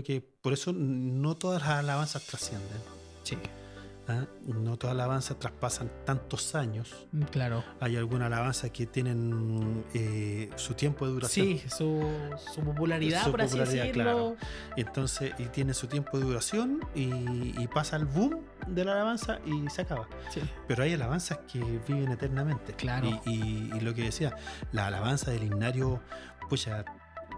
que por eso no todas las alabanzas trascienden. Sí, No todas las alabanzas traspasan tantos años. claro. Hay algunas alabanzas que tienen su tiempo de duración. Sí, su popularidad, Su por así popularidad, decirlo. claro. Entonces, y tiene su tiempo de duración y pasa el boom de la alabanza y se acaba. Sí. Pero hay alabanzas que viven eternamente. Claro. Y lo que decía, la alabanza del himnario, pues ya,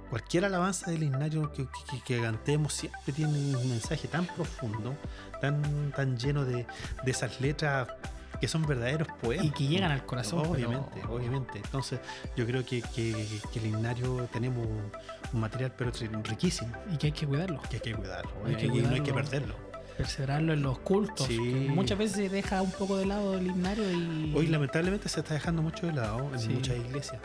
cualquier alabanza del himnario que cantemos siempre tiene un mensaje tan profundo, tan lleno de esas letras que son verdaderos poemas. Y que llegan al corazón. Obviamente. Entonces, yo creo que el himnario tenemos un material pero riquísimo. Y que hay que cuidarlo. Que hay que cuidarlo. Hay que y no hay cuidarlo. que perderlo. Perseverarlo en los cultos. Sí. Que muchas veces se deja un poco de lado el himnario y... Hoy lamentablemente se está dejando mucho de lado en Sí. muchas iglesias.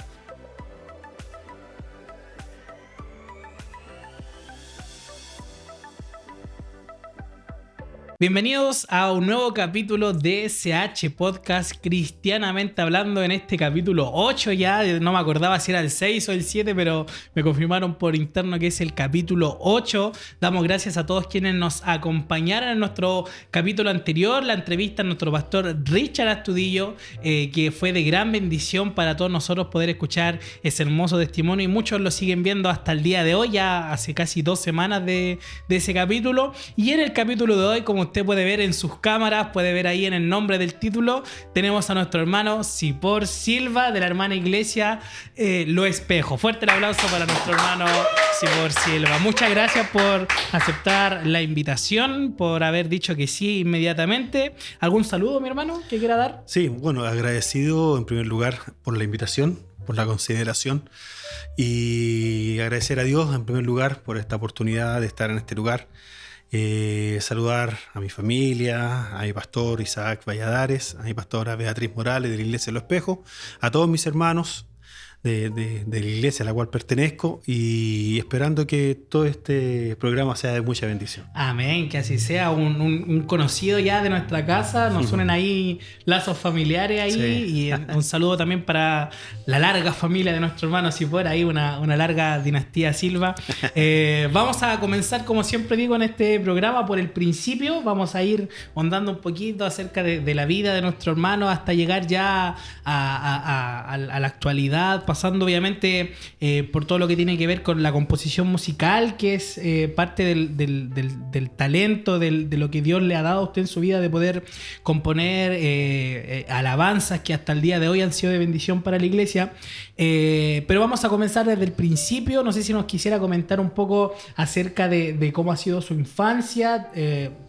Bienvenidos a un nuevo capítulo de SH Podcast Cristianamente Hablando, en este capítulo 8 ya, no me acordaba si era el 6 o el 7, pero me confirmaron por interno que es el capítulo 8. Damos gracias a todos quienes nos acompañaron en nuestro capítulo anterior, la entrevista a nuestro pastor Richard Astudillo, que fue de gran bendición para todos nosotros poder escuchar ese hermoso testimonio, y muchos lo siguen viendo hasta el día de hoy, ya hace casi 2 semanas de ese capítulo. Y en el capítulo de hoy, como usted puede ver en sus cámaras, puede ver ahí en el nombre del título, tenemos a nuestro hermano Sipor Silva, de la hermana iglesia Lo Espejo. Fuerte el aplauso para nuestro hermano Sipor Silva. Muchas gracias por aceptar la invitación, por haber dicho que sí inmediatamente. ¿Algún saludo, mi hermano, que quiera dar? Sí, bueno, agradecido en primer lugar por la invitación, por la consideración, y agradecer a Dios en primer lugar por esta oportunidad de estar en este lugar. Saludar a mi familia, a mi pastor Isaac Valladares, a mi pastora Beatriz Morales de la iglesia Lo Espejo, a todos mis hermanos de la iglesia a la cual pertenezco, y esperando que todo este programa sea de mucha bendición. Amén, que así sea. Un conocido ya de nuestra casa, nos unen ahí lazos familiares ahí, Sí. y un saludo también para la larga familia de nuestro hermano Sipor, ahí una larga dinastía Silva. Vamos a comenzar, como siempre digo, en este programa por el principio. Vamos a ir ondando un poquito acerca de la vida de nuestro hermano hasta llegar ya a la actualidad, pasando obviamente por todo lo que tiene que ver con la composición musical, que es parte del talento, de lo que Dios le ha dado a usted en su vida, de poder componer alabanzas que hasta el día de hoy han sido de bendición para la iglesia. Pero vamos a comenzar desde el principio. No sé si nos quisiera comentar un poco acerca de cómo ha sido su infancia.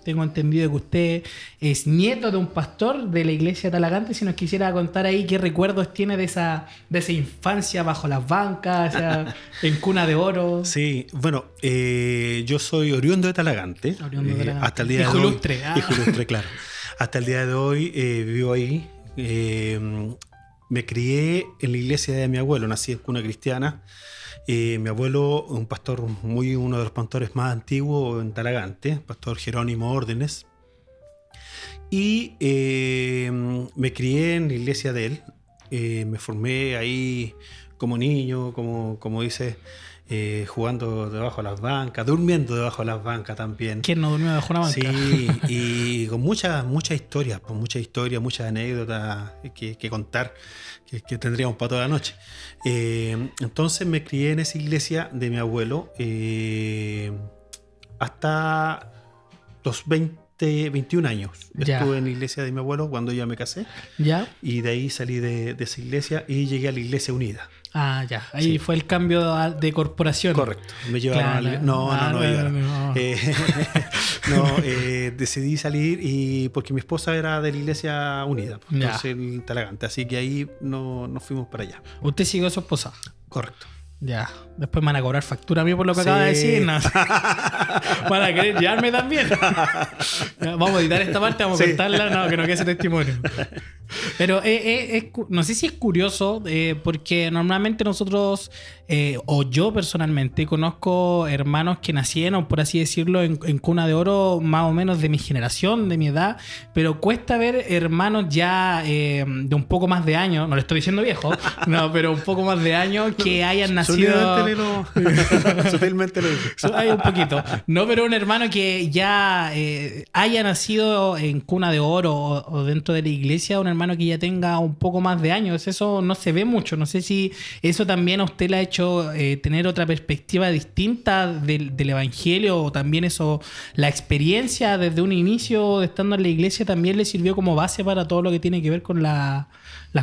Tengo entendido que usted es nieto de un pastor de la iglesia Talagante. Si nos quisiera contar ahí qué recuerdos tiene de esa infancia bajo las bancas, o sea, en cuna de oro. Sí, bueno, yo soy oriundo de Talagante. Oriundo de Talagante. Hasta el día Hijo de hoy. ilustre. Hijo ilustre, claro. Hasta el día de hoy vivo ahí. Me crié en la iglesia de mi abuelo, nací en cuna cristiana. Mi abuelo, un pastor, uno de los pastores más antiguos en Talagante, pastor Jerónimo Órdenes. Y me crié en la iglesia de él. Me formé ahí como niño, como dice, jugando debajo de las bancas, durmiendo debajo de las bancas también. ¿Quién no durmió debajo de una banca? Sí, y con muchas historias, muchas anécdotas que contar, que tendríamos para toda la noche. Entonces me crié en esa iglesia de mi abuelo hasta los 21 años. Ya. Estuve en la iglesia de mi abuelo cuando ya me casé. ¿Ya? Y de ahí salí de esa iglesia y llegué a la iglesia unida. Ah, ya. Ahí Sí. fue el cambio de corporación. Correcto. Me llevaron Claro. No. Decidí salir porque mi esposa era de la iglesia unida, entonces en Talagante. Así que ahí nos fuimos para allá. ¿Usted siguió a su esposa? Correcto. Ya. Después me van a cobrar factura a mí por lo que Sí. acaba de decir. No. Van a querer llevarme también. Ya, vamos a editar esta parte, vamos a Sí. cortarla. No, que no quede ese testimonio. Pero no sé si es curioso, porque normalmente nosotros, o yo personalmente, conozco hermanos que nacieron, por así decirlo, en cuna de oro, más o menos de mi generación, de mi edad, pero cuesta ver hermanos ya de un poco más de años, no le estoy diciendo viejo, no, pero un poco más de años, que hayan nacido... Sólidamente Sutilmente lo dije. Hay un poquito. No, pero un hermano que ya haya nacido en cuna de oro o dentro de la iglesia, un hermano que ya tenga un poco más de años, eso no se ve mucho. No sé si eso también a usted le ha hecho tener otra perspectiva distinta del evangelio, o también eso, la experiencia desde un inicio de estando en la iglesia también le sirvió como base para todo lo que tiene que ver con las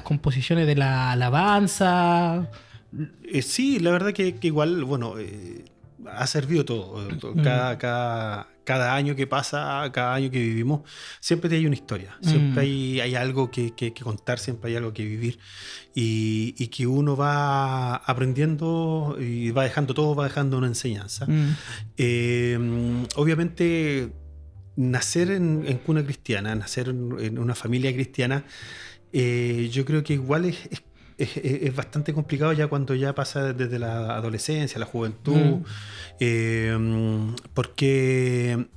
composiciones de la alabanza. Sí, la verdad que igual, bueno, ha servido todo. Cada año que pasa, cada año que vivimos, siempre hay una historia. Siempre hay algo que contar, siempre hay algo que vivir. Y que uno va aprendiendo y va dejando una enseñanza. Obviamente, nacer en cuna cristiana, nacer en una familia cristiana, yo creo que igual es bastante complicado ya cuando ya pasa desde la adolescencia, la juventud, porque,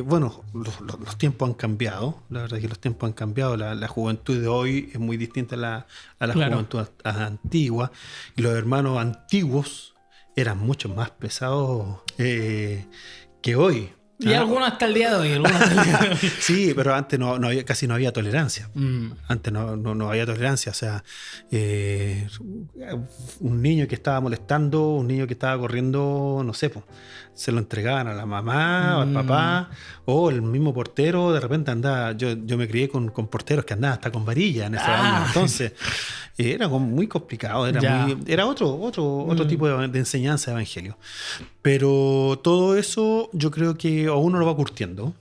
bueno, los tiempos han cambiado. La verdad es que los tiempos han cambiado. La juventud de hoy es muy distinta a la Claro. juventud antigua. Y los hermanos antiguos eran mucho más pesados que hoy. Y algunos hasta el día de hoy. Algunos hasta el día de hoy. Sí, pero antes casi no había tolerancia. Mm. Antes no había tolerancia. O sea, un niño que estaba molestando, un niño que estaba corriendo, no sé, po, se lo entregaban a la mamá o al papá, o el mismo portero. De repente andaba. Yo me crié con porteros que andaban hasta con varilla en ese año. Entonces, era muy complicado. Era otro tipo de enseñanza de evangelio. Pero todo eso yo creo que a uno lo va curtiendo.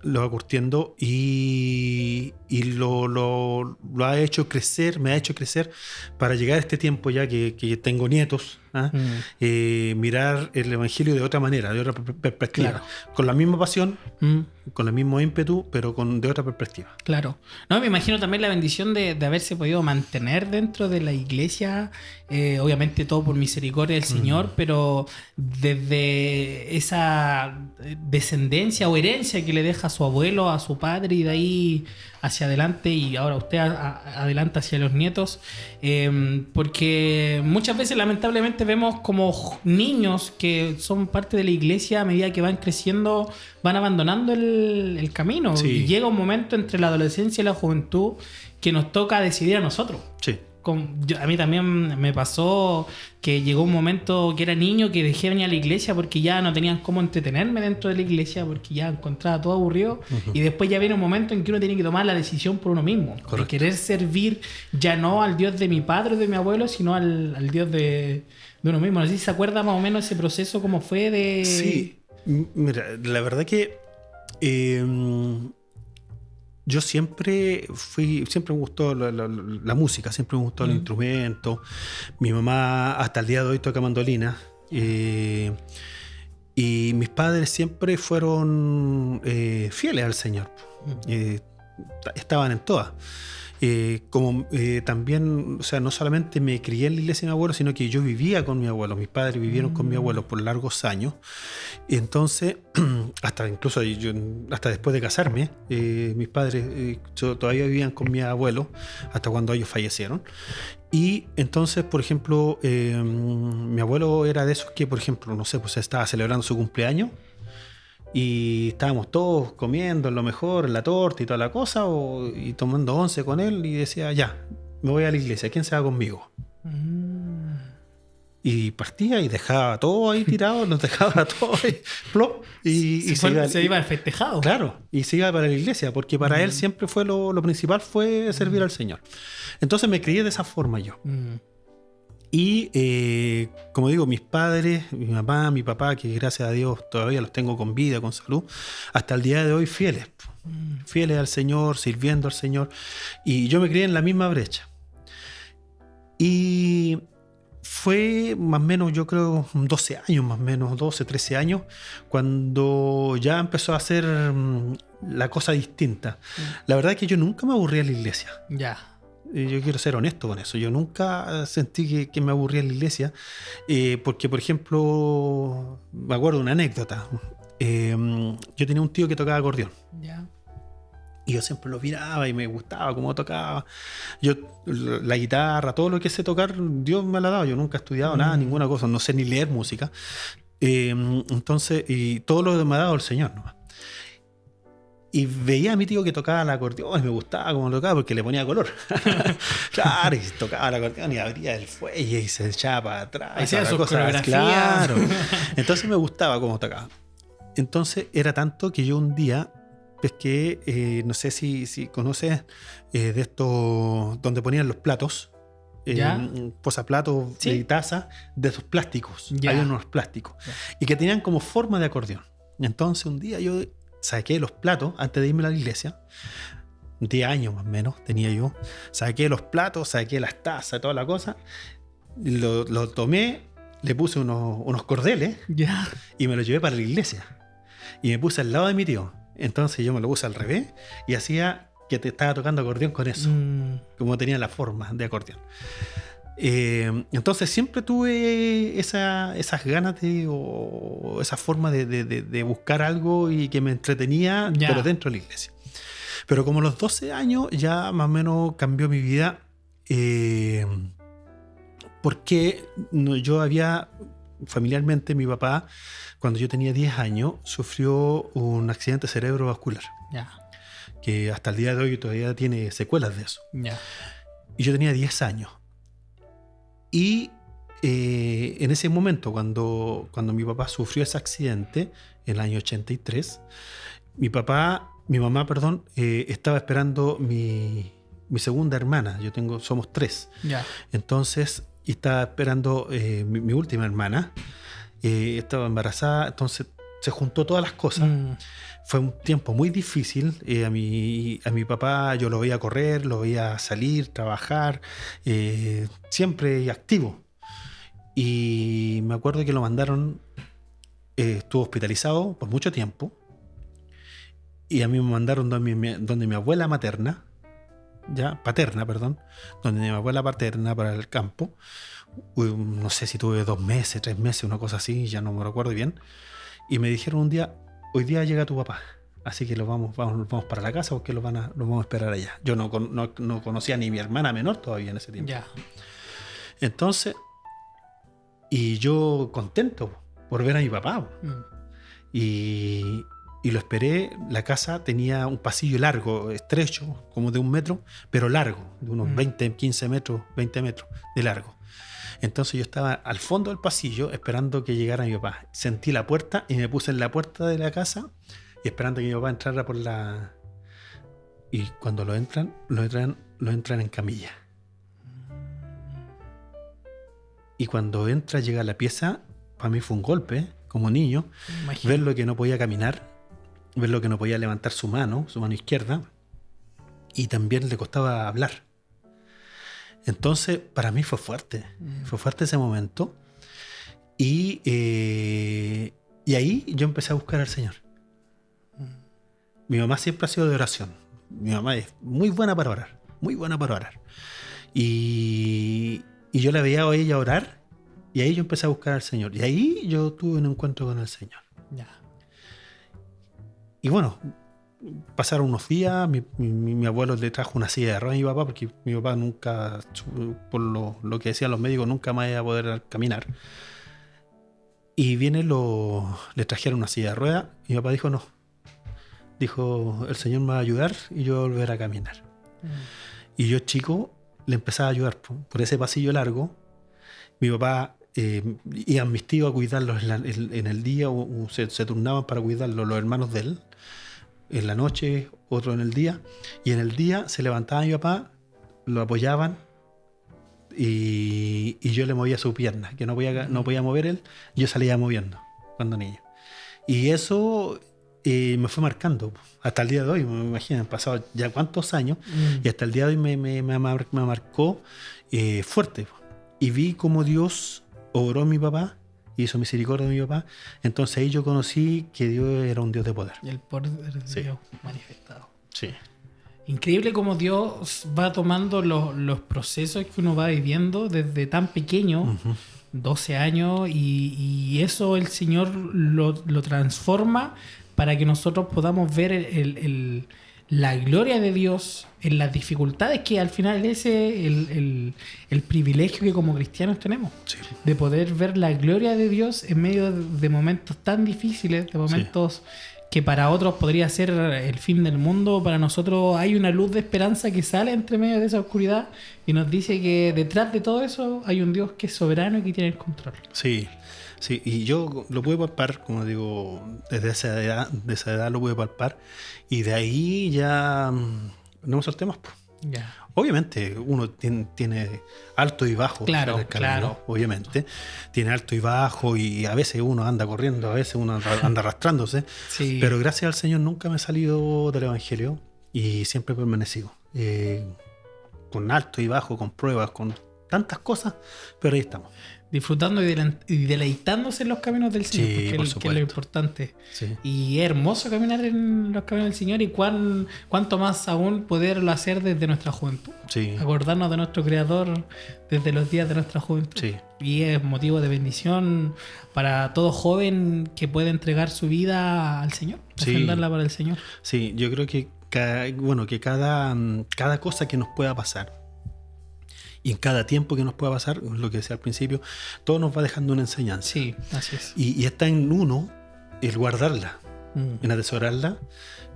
Lo va curtiendo y lo ha hecho crecer, me ha hecho crecer para llegar a este tiempo ya que tengo nietos, mirar el evangelio de otra manera, de otra perspectiva, Claro. con la misma pasión, con el mismo ímpetu, pero de otra perspectiva. Claro. No, me imagino también la bendición de haberse podido mantener dentro de la iglesia, obviamente todo por misericordia del Señor, pero desde esa descendencia o herencia que le deja a su abuelo, a su padre, y de ahí hacia adelante, y ahora usted adelanta hacia los nietos, porque muchas veces lamentablemente vemos como niños que son parte de la iglesia, a medida que van creciendo van abandonando el camino. Sí. Y llega un momento entre la adolescencia y la juventud que nos toca decidir a nosotros. Sí. A mí también me pasó que llegó un momento que era niño que dejé de venir a la iglesia porque ya no tenían cómo entretenerme dentro de la iglesia, porque ya encontraba todo aburrido. Y después ya viene un momento en que uno tiene que tomar la decisión por uno mismo. Correcto. De querer servir ya no al Dios de mi padre o de mi abuelo, sino al Dios de uno mismo. No sé si se acuerda más o menos ese proceso, cómo fue de... Sí, mira, la verdad que yo siempre me gustó la música, siempre me gustó el instrumento. Mi mamá hasta el día de hoy toca mandolina. Y mis padres siempre fueron fieles al Señor. Estaban en todas. También, o sea, no solamente me crié en la iglesia de mi abuelo, sino que yo vivía con mi abuelo. Mis padres vivieron con mi abuelo por largos años. Y entonces, hasta después de casarme, mis padres todavía vivían con mi abuelo hasta cuando ellos fallecieron. Y entonces, por ejemplo, mi abuelo era de esos que, por ejemplo, no sé, pues estaba celebrando su cumpleaños y estábamos todos comiendo lo mejor, la torta y toda la cosa, y tomando once con él, y decía, ya, me voy a la iglesia, ¿quién se va conmigo? Y partía y dejaba todo ahí tirado, nos dejaba todo ahí, plop, y se iba al festejado. Claro, y se iba para la iglesia, porque para él siempre fue lo principal fue servir al Señor. Entonces me crié de esa forma yo. Y como digo, mis padres, mi mamá, mi papá, que gracias a Dios todavía los tengo con vida, con salud, hasta el día de hoy fieles al Señor, sirviendo al Señor. Y yo me crié en la misma brecha. Y fue más o menos, yo creo, 12 años, más o menos, 12, 13 años, cuando ya empezó a hacer la cosa distinta. La verdad es que yo nunca me aburrí en la iglesia. Ya. Yo quiero ser honesto con eso. Yo nunca sentí que me aburría en la iglesia, porque, por ejemplo, me acuerdo de una anécdota. Yo tenía un tío que tocaba acordeón. Ya. Y yo siempre lo miraba y me gustaba cómo tocaba. Yo, la guitarra, todo lo que sé tocar, Dios me lo ha dado. Yo nunca he estudiado nada, ninguna cosa. No sé ni leer música. Entonces, y todo lo que me ha dado el Señor nomás. Y veía a mi tío que tocaba el acordeón y me gustaba cómo tocaba porque le ponía color. Claro, y tocaba el acordeón y abría el fuelle y se echaba para atrás. Hacía sus cosas. coreografías. Claro. Entonces me gustaba cómo tocaba. Entonces era tanto que yo un día pesqué, no sé si conoces de estos donde ponían los platos. ¿Ya? Posaplatos ¿Sí? y tazas de esos plásticos. Ya. Había unos plásticos. Ya. Y que tenían como forma de acordeón. Entonces un día yo saqué los platos antes de irme a la iglesia. 10 años más o menos tenía yo. Saqué los platos, saqué las tazas, toda la cosa. Lo tomé, le puse unos cordeles Ya. y me lo llevé para la iglesia. Y me puse al lado de mi tío. Entonces yo me lo puse al revés y hacía que te estaba tocando acordeón con eso. Como tenía la forma de acordeón. Entonces siempre tuve esas ganas o esa forma de buscar algo y que me entretenía, Ya. pero dentro de la iglesia. Pero como a los 12 años ya más o menos cambió mi vida, porque yo había, familiarmente, mi papá, cuando yo tenía 10 años, sufrió un accidente cerebrovascular, Ya. que hasta el día de hoy todavía tiene secuelas de eso. Ya. Y yo tenía 10 años. Y en ese momento, cuando mi papá sufrió ese accidente, en el año 83, mi mamá, estaba esperando mi segunda hermana. Somos 3. Ya. Entonces, y estaba esperando mi última hermana. Estaba embarazada, entonces se juntó todas las cosas. Fue un tiempo muy difícil. A mi papá yo lo veía correr, lo veía salir, trabajar, siempre activo. Y me acuerdo que lo mandaron, estuvo hospitalizado por mucho tiempo. Y a mí me mandaron donde mi abuela paterna, donde mi abuela paterna para el campo. No sé si tuve 2 meses, 3 meses, una cosa así, ya no me recuerdo bien. Y me dijeron un día: hoy día llega tu papá, así que vamos para la casa porque lo vamos a esperar allá. Yo no conocía ni mi hermana menor todavía en ese tiempo. Ya. Entonces, y yo contento por ver a mi papá. Y lo esperé. La casa tenía un pasillo largo, estrecho, como de 1 metro, pero largo, de unos 15 metros, 20 metros de largo. Entonces yo estaba al fondo del pasillo esperando que llegara mi papá. Sentí la puerta y me puse en la puerta de la casa y esperando que mi papá entrara por la... Y cuando lo entran en camilla. Y cuando llega a la pieza, para mí fue un golpe, como niño, Imagino. verlo que no podía caminar, verlo que no podía levantar su mano izquierda, y también le costaba hablar. Entonces, para mí fue fuerte ese momento. Y ahí yo empecé a buscar al Señor. Mi mamá siempre ha sido de oración. Mi mamá es muy buena para orar, muy buena para orar. Y yo la veía a ella orar, y ahí yo empecé a buscar al Señor. Y ahí yo tuve un encuentro con el Señor. Ya. Y bueno, pasaron unos días, mi abuelo le trajo una silla de ruedas a mi papá, porque mi papá nunca, por lo que decían los médicos, nunca más iba a poder caminar. Y le trajeron una silla de ruedas, y mi papá dijo no. Dijo: el Señor me va a ayudar y yo voy a volver a caminar. Y yo, chico, le empezaba a ayudar por ese pasillo largo. Mi papá, iban mis tíos a cuidarlos en el día, o se turnaban para cuidarlos los hermanos de él. En la noche, otro en el día. Y en el día se levantaba mi papá, lo apoyaban, y yo le movía su pierna, que no podía mover él, yo salía moviendo cuando niño. Y eso me fue marcando hasta el día de hoy. Me imagino, han pasado ya cuántos años, y hasta el día de hoy me marcó fuerte. Y vi cómo Dios obró a mi papá, hizo misericordia de mi papá. Entonces ahí yo conocí que Dios era un Dios de poder. Y el poder de Sí. Dios manifestado. Sí. Increíble cómo Dios va tomando los procesos que uno va viviendo desde tan pequeño, 12 años, y eso el Señor lo transforma para que nosotros podamos ver la gloria de Dios en las dificultades, que al final ese es el privilegio que como cristianos tenemos. Sí. De poder ver la gloria de Dios en medio de momentos tan difíciles, de momentos que para otros podría ser el fin del mundo. Para nosotros hay una luz de esperanza que sale entre medio de esa oscuridad y nos dice que detrás de todo eso hay un Dios que es soberano y que tiene el control. Sí, sí, y yo lo pude palpar, como digo, desde de esa edad lo pude palpar, y de ahí ya no me solté más, pues. Ya. Obviamente uno tiene alto y bajo. Claro, en el camino, claro. obviamente. Tiene alto y bajo y a veces uno anda corriendo, a veces uno anda arrastrándose. Sí. Pero gracias al Señor nunca me he salido del Evangelio y siempre he permanecido. Con alto y bajo, con pruebas, con tantas cosas, pero ahí estamos. Disfrutando y deleitándose en los caminos del Señor, Sí, porque por que es supuesto. lo importante. Sí. Y es hermoso caminar en los caminos del Señor, y cuánto más aún poderlo hacer desde nuestra juventud. Sí. Acordarnos de nuestro Creador desde los días de nuestra juventud. Sí. Y es motivo de bendición para todo joven que puede entregar su vida al Señor, Sí. ofrendarla para el Señor. Sí, yo creo que cada cosa que nos pueda pasar y en cada tiempo que nos pueda pasar, lo que decía al principio, todo nos va dejando una enseñanza. Sí, así es. Y está en uno el guardarla, en atesorarla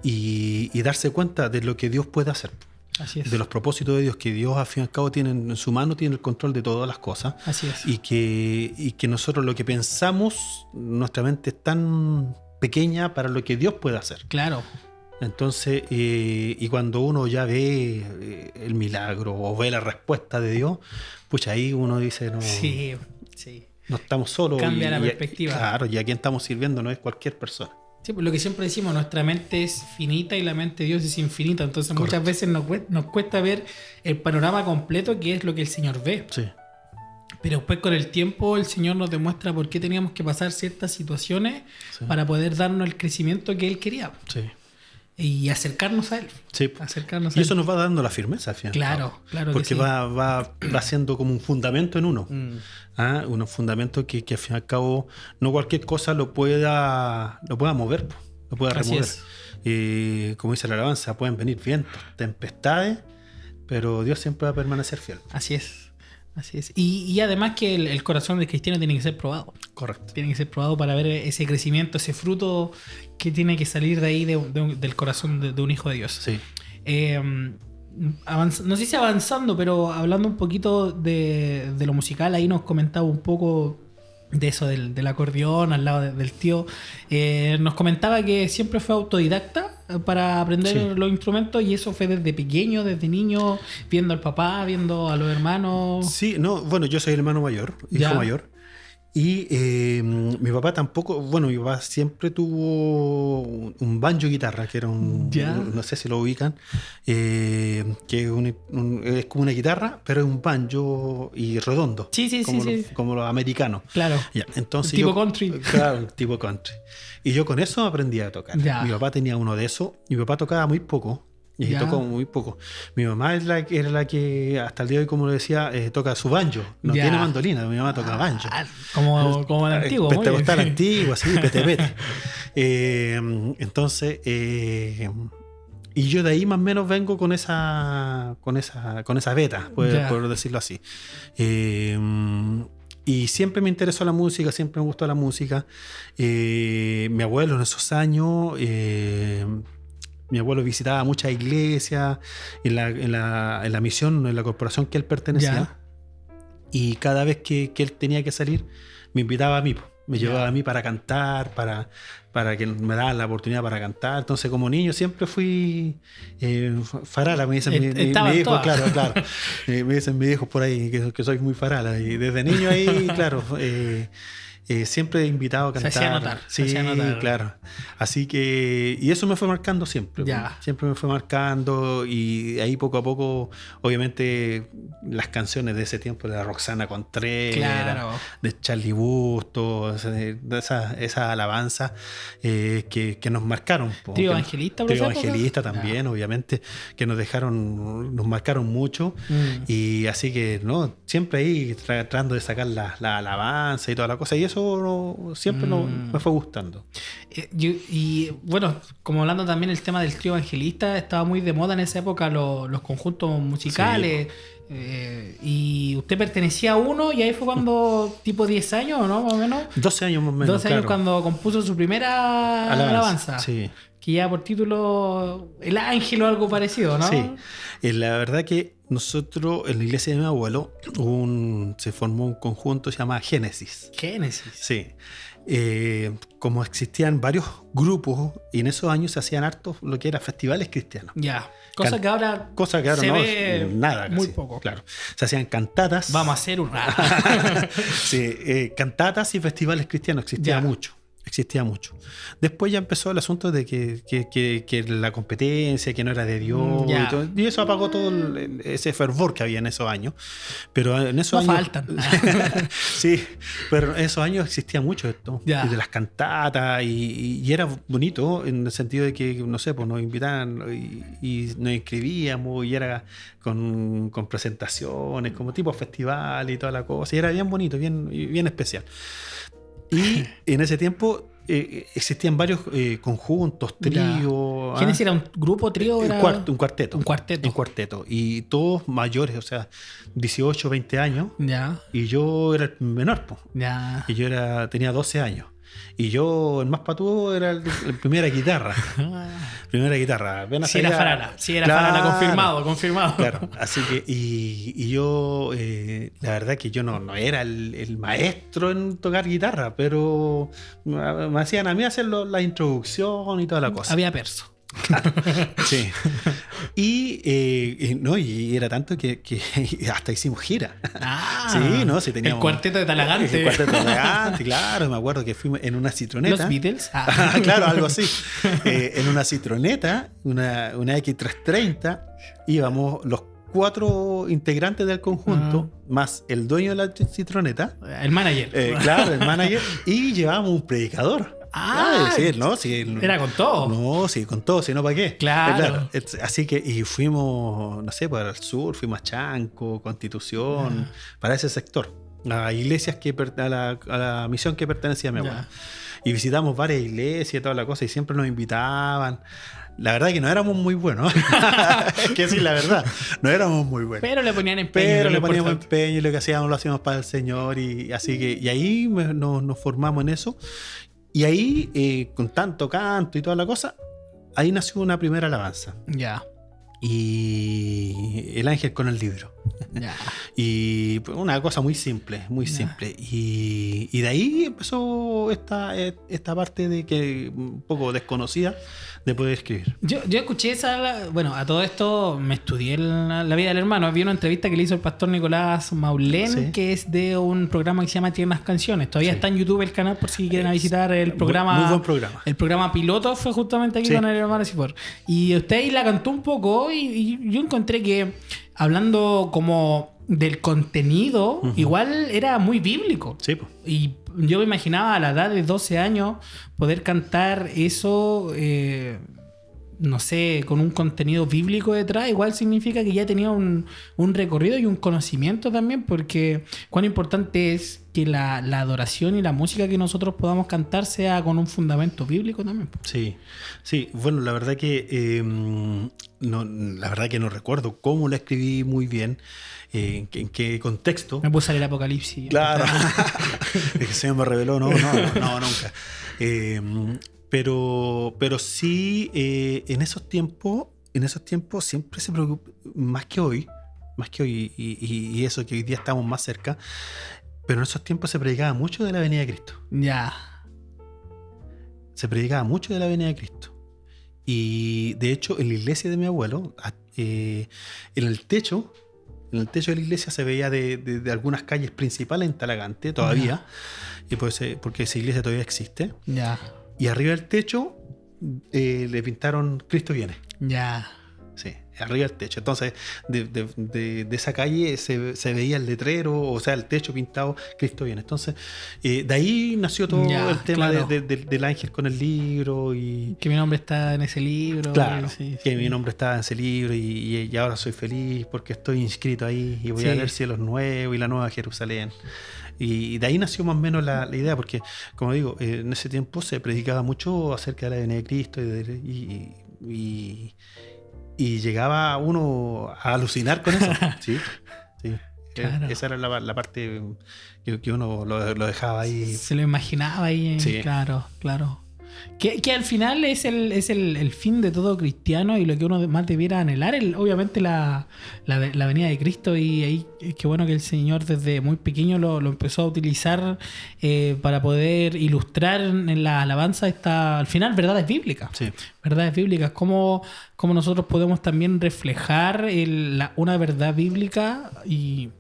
y darse cuenta de lo que Dios puede hacer. Así es. De los propósitos de Dios, que Dios al fin y al cabo tiene en su mano, tiene el control de todas las cosas. Así es. Y que nosotros lo que pensamos, nuestra mente es tan pequeña para lo que Dios puede hacer. Claro. Entonces, y cuando uno ya ve el milagro o ve la respuesta de Dios, pues ahí uno dice, no, Sí, sí. no estamos solos. Cambia la perspectiva. Claro, y a quien estamos sirviendo no es cualquier persona. Sí, pues lo que siempre decimos, nuestra mente es finita y la mente de Dios es infinita. Entonces Correcto. muchas veces nos cuesta ver el panorama completo, que es lo que el Señor ve. Sí, Pero después con el tiempo el Señor nos demuestra por qué teníamos que pasar ciertas situaciones sí. para poder darnos el crecimiento que Él quería. Sí. Y acercarnos a Él. Sí. Acercarnos a Y Él. eso nos va dando la firmeza al final. Claro, claro que Porque sí. va siendo como un fundamento en uno. Mm. Un fundamento que al fin y al cabo no cualquier cosa lo pueda mover, lo pueda Así remover. es. Como dice la alabanza, pueden venir vientos, tempestades, pero Dios siempre va a permanecer fiel. Así es. Así es. Y además que el corazón del cristiano tiene que ser probado. Correcto. Tiene que ser probado para ver ese crecimiento, ese fruto que tiene que salir de ahí del corazón de un hijo de Dios. Sí. No sé si avanzando, pero hablando un poquito de lo musical, ahí nos comentaba un poco de eso del acordeón al lado del tío. Nos comentaba que siempre fue autodidacta para aprender Sí. los instrumentos, y eso fue desde pequeño, desde niño, viendo al papá, viendo a los hermanos. Sí, no, bueno, yo soy el hermano mayor, hijo Ya. mayor. Y mi papá tampoco, bueno, mi papá siempre tuvo un banjo guitarra, que era Ya. no sé si lo ubican, que es como una guitarra, pero es un banjo y redondo. Sí, sí, como sí, los, sí. como los americanos. Claro. Ya, entonces Tipo country. Claro, tipo country. Y yo con eso aprendí a tocar. Ya. Mi papá tenía uno de esos. Mi papá tocaba muy poco. Y Ya. tocó muy poco. Mi mamá era la que, hasta el día de hoy, como lo decía, toca su banjo. No Ya. tiene mandolina, mi mamá toca banjo. Ah, como el antiguo. muy Pentecostal bien. antiguo, así, pete. Entonces, y yo de ahí más o menos vengo con esa beta, Ya. por decirlo así. Y siempre me interesó la música, siempre me gustó la música. Mi abuelo en esos años, mi abuelo visitaba muchas iglesias en la misión, en la corporación que él pertenecía. Ya. Y cada vez que él tenía que salir, me invitaba a mí. Me Ya. llevaba a mí para cantar, para que me daban la oportunidad para cantar. Entonces, como niño, siempre fui farala, me dicen Estaban mi hijo, todas. claro. Me dicen mis hijos por ahí que soy muy farala. Y desde niño ahí, claro, siempre he invitado a Se cantar. hacía notar, se Sí, hacía notar. claro. Así que, y eso me fue marcando siempre. Ya. Siempre me fue marcando, y ahí poco a poco, obviamente, las canciones de ese tiempo, de la Roxana Contreras, Claro. de Charlie Bustos, de esas alabanzas que nos marcaron. Trío Evangelista, por Trío esa época. Evangelista también, obviamente, que nos marcaron mucho. Mm. Y así que, ¿no? Siempre ahí tratando de sacar la alabanza y toda la cosa. Y eso eso siempre me fue gustando. Y bueno, como hablando también el tema del trío evangelista, estaba muy de moda en esa época los conjuntos musicales. Sí. Y usted pertenecía a uno y ahí fue cuando, tipo 10 años, ¿no? Más o menos. 12 años más o menos. 12 años claro. Cuando compuso su primera alabanza. Sí. Que ya por título El Ángel o algo parecido, ¿no? Sí. La verdad que nosotros en la iglesia de mi abuelo se formó un conjunto que se llama Génesis. Génesis. Sí. Como existían varios grupos y en esos años se hacían hartos lo que eran festivales cristianos. Ya. Cosa que ahora se ve nada, muy casi, poco. Claro. Se hacían cantatas. Vamos a hacer una. Sí, cantatas y festivales cristianos existía mucho. Después ya empezó el asunto de que la competencia, que no era de Dios, y eso apagó todo ese fervor que había en esos años. Pero en esos años faltan. Sí, pero en esos años existía mucho esto, de las cantatas, y era bonito en el sentido de que, no sé, pues nos invitaban y nos inscribíamos, y era con presentaciones, como tipo festival y toda la cosa, y era bien bonito, bien especial. Y en ese tiempo existían varios conjuntos, tríos. ¿Quiénes eran? ¿Un grupo, trío? Un cuarteto. Un cuarteto. Y todos mayores, o sea, 18, 20 años. Ya. Y yo era el menor, pues. Ya. Y yo tenía 12 años. Y yo, el más patudo, era el primera guitarra. Sí, era Farala. Farala, confirmado. Claro, así que, y yo, la verdad que yo no era el maestro en tocar guitarra, pero me hacían a mí hacer la introducción y toda la cosa. Había perso. Sí. Y era tanto que hasta hicimos gira. Sí, ¿no? Sí, teníamos el cuarteto de Talagante. El cuarteto de Talagante, claro. Me acuerdo que fuimos en una Citroneta. ¿Los Beatles? Claro, algo así. En una Citroneta, una X330, íbamos los 4 integrantes del conjunto, más el dueño de la Citroneta. El manager. Claro, el manager. Y llevábamos un predicador. Era con todo. No, sí, con todo, si no, ¿para qué? Claro. Así que, y fuimos, no sé, para el sur, fuimos a Chanco, Constitución, para ese sector, a iglesias a la misión que pertenecía a mi abuelo. Y visitamos varias iglesias y toda la cosa, y siempre nos invitaban. La verdad que no éramos muy buenos. Es que sí, la verdad, no éramos muy buenos. Pero le ponían empeño. Y lo que hacíamos lo hacíamos para el Señor. Y así que, y ahí nos formamos en eso. Y ahí, con tanto canto y toda la cosa, ahí nació una primera alabanza. Ya. Y El Ángel con el Libro. Ya. Y una cosa muy simple, muy simple. Y de ahí empezó esta parte de que un poco desconocida de poder escribir. Yo escuché a todo esto me estudié la vida del hermano. Vi una entrevista que le hizo el pastor Nicolás Maulén, que es de un programa que se llama Tiernas Canciones. Todavía está en YouTube el canal por si quieren visitar el programa. Muy buen programa. El programa piloto fue justamente aquí con el hermano Cifor. Y usted ahí la cantó un poco y yo encontré que, hablando como del contenido, igual era muy bíblico. Sí, pues. Y yo me imaginaba a la edad de 12 años poder cantar eso, no sé, con un contenido bíblico detrás. Igual significa que ya tenía un recorrido y un conocimiento también, porque cuán importante es que la adoración y la música que nosotros podamos cantar sea con un fundamento bíblico también. Sí, bueno, la verdad que no recuerdo cómo la escribí muy bien, en qué contexto. Me puse a leer Apocalipsis. Claro. El Señor me reveló, no, nunca. Pero sí, en esos tiempos siempre se preocupó, más que hoy, y eso que hoy día estamos más cerca, pero en esos tiempos se predicaba mucho de la venida de Cristo. Ya. Se predicaba mucho de la venida de Cristo. Y de hecho, en la iglesia de mi abuelo, en el techo de la iglesia se veía de algunas calles principales en Talagante, todavía, y porque esa iglesia todavía existe. Ya. Y arriba del techo le pintaron Cristo viene. Ya. Sí, arriba del techo. Entonces, de esa calle se veía el letrero, o sea, el techo pintado Cristo viene. Entonces, de ahí nació todo el tema, claro, del ángel con el libro. Y que mi nombre está en ese libro. Claro, que mi nombre está en ese libro y ahora soy feliz porque estoy inscrito ahí y voy a ver cielos nuevos y la nueva Jerusalén. Y de ahí nació más o menos la idea, porque, como digo, en ese tiempo se predicaba mucho acerca de la venida de Cristo y llegaba uno a alucinar con eso. Sí, sí. Claro. Esa era la parte que uno lo dejaba ahí. Se lo imaginaba ahí. Sí. Claro, claro. Que al final es el fin de todo cristiano y lo que uno más debiera anhelar, obviamente la venida de Cristo. Y ahí qué bueno que el Señor desde muy pequeño lo empezó a utilizar para poder ilustrar en la alabanza al final verdades bíblicas. Sí. Verdades bíblicas, cómo nosotros podemos también reflejar una verdad bíblica y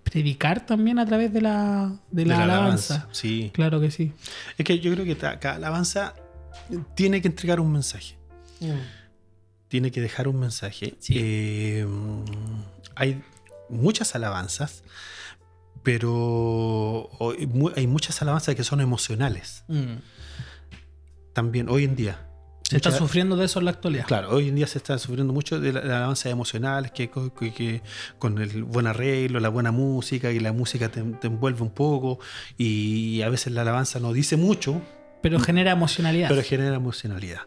predicar también a través de la alabanza. Sí. Claro que sí. Es que yo creo que cada alabanza tiene que entregar un mensaje. Tiene que dejar un mensaje. Sí. Hay muchas alabanzas, pero hay muchas alabanzas que son emocionales. También hoy en día. Se está sufriendo de eso en la actualidad. Claro, hoy en día se está sufriendo mucho de las alabanzas emocionales, que con el buen arreglo, la buena música, y la música te envuelve un poco, y a veces la alabanza no dice mucho, pero genera emocionalidad. Pero genera emocionalidad.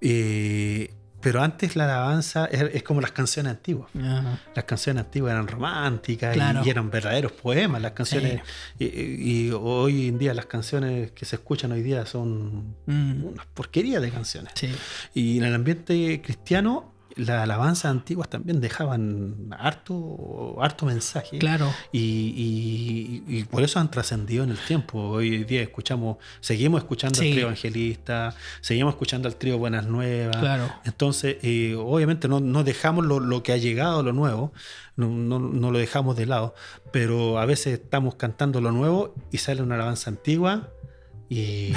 Pero antes la alabanza es como las canciones antiguas. Ajá. Las canciones antiguas eran románticas, claro, y eran verdaderos poemas. Las canciones, sí. Y hoy en día las canciones que se escuchan hoy día son unas porquerías de canciones. Sí. Y en el ambiente cristiano, las alabanzas antiguas también dejaban harto mensaje. Claro. Y por eso han trascendido en el tiempo. Hoy día seguimos escuchando al trío Evangelista, seguimos escuchando al trío Buenas Nuevas. Claro. Entonces, obviamente no dejamos lo que ha llegado, lo nuevo, no lo dejamos de lado, pero a veces estamos cantando lo nuevo y sale una alabanza antigua. Y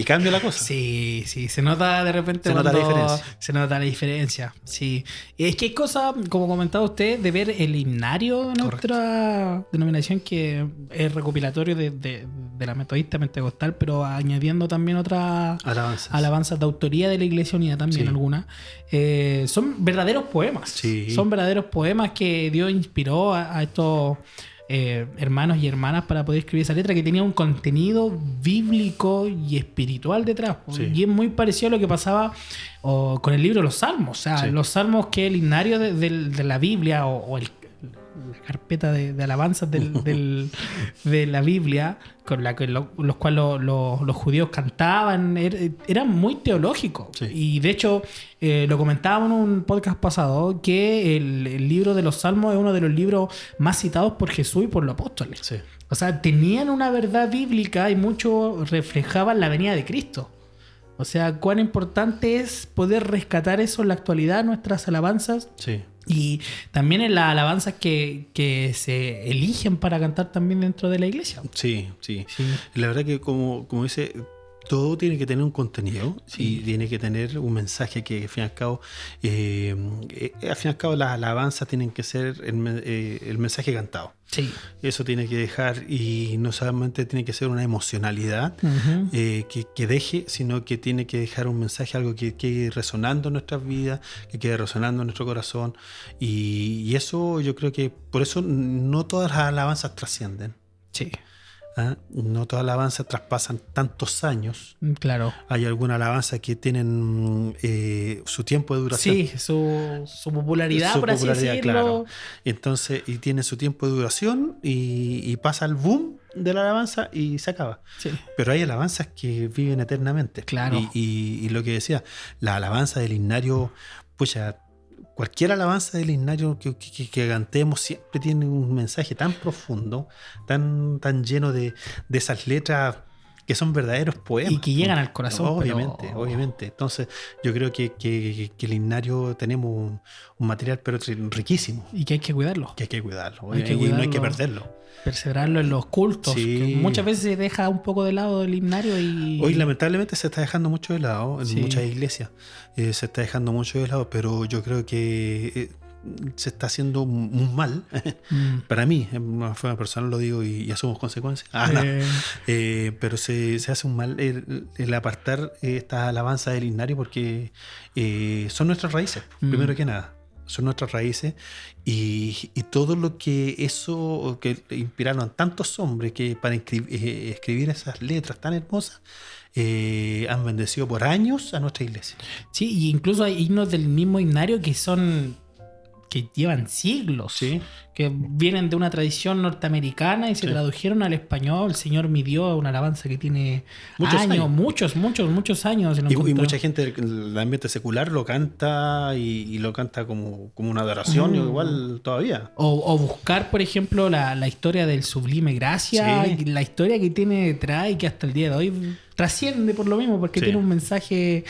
cambia la cosa. Sí, se nota de repente. Se nota la diferencia. Sí. Es que hay cosas, como comentaba usted, de ver el himnario de nuestra denominación, que es recopilatorio de la metodista pentecostal, pero añadiendo también otras alabanzas de autoría de la Iglesia Unida también, algunas. Son verdaderos poemas. Sí. Son verdaderos poemas que Dios inspiró a estos hermanos y hermanas para poder escribir esa letra, que tenía un contenido bíblico y espiritual detrás. Sí. Y es muy parecido a lo que pasaba con el libro de los Salmos. O sea, los Salmos, que el himnario de la Biblia o la carpeta de alabanzas de la Biblia, con la que los cuales los judíos cantaban, eran muy teológicos. Sí. Y de hecho, lo comentábamos en un podcast pasado, que el libro de los Salmos es uno de los libros más citados por Jesús y por los apóstoles. Sí. O sea, tenían una verdad bíblica y mucho reflejaban la venida de Cristo. O sea, cuán importante es poder rescatar eso en la actualidad, nuestras alabanzas. Sí. Y también en las alabanzas que se eligen para cantar también dentro de la iglesia. Sí. La verdad que como dice, todo tiene que tener un contenido y tiene que tener un mensaje que al fin y al cabo las alabanzas tienen que ser el mensaje cantado. Sí. Eso tiene que dejar, y no solamente tiene que ser una emocionalidad que deje, sino que tiene que dejar un mensaje, algo que quede resonando en nuestras vidas, que quede resonando en nuestro corazón, y eso yo creo que por eso no todas las alabanzas trascienden. Sí. No todas las alabanzas traspasan tantos años. Claro. Hay algunas alabanzas que tienen su tiempo de duración. Sí, su popularidad, por así decirlo. Claro. Entonces, y tiene su tiempo de duración y pasa el boom de la alabanza y se acaba. Sí. Pero hay alabanzas que viven eternamente. Claro. Y lo que decía, la alabanza del himnario, pues ya, cualquier alabanza del himnario que cantemos siempre tiene un mensaje tan profundo, tan lleno de esas letras que son verdaderos poemas. Y que llegan al corazón. Obviamente. Entonces, yo creo que el himnario tenemos un material pero riquísimo. Y que hay que cuidarlo. Y no hay que perderlo. Perseverarlo en los cultos. Sí. Que muchas veces se deja un poco de lado el himnario y... Hoy lamentablemente se está dejando mucho de lado en muchas iglesias. Se está dejando mucho de lado, pero yo creo que se está haciendo un mal. Para mí, en una forma personal lo digo y asumo consecuencias. Pero se hace un mal el apartar estas alabanzas del himnario, porque son nuestras raíces, primero que nada. son nuestras raíces y todo lo que eso que inspiraron tantos hombres que para escribir esas letras tan hermosas han bendecido por años a nuestra iglesia. Sí, y incluso hay himnos del mismo himnario que llevan siglos, Sí. que vienen de una tradición norteamericana y se Sí. tradujeron al español. El Señor midió una alabanza que tiene Muchos años. muchos años. Se lo Y encontró. mucha gente del ambiente secular lo canta y lo canta como una adoración, igual todavía. O buscar, por ejemplo, la historia del Sublime Gracia, Sí. y la historia que tiene detrás y que hasta el día de hoy trasciende por lo mismo, porque Sí. tiene un mensaje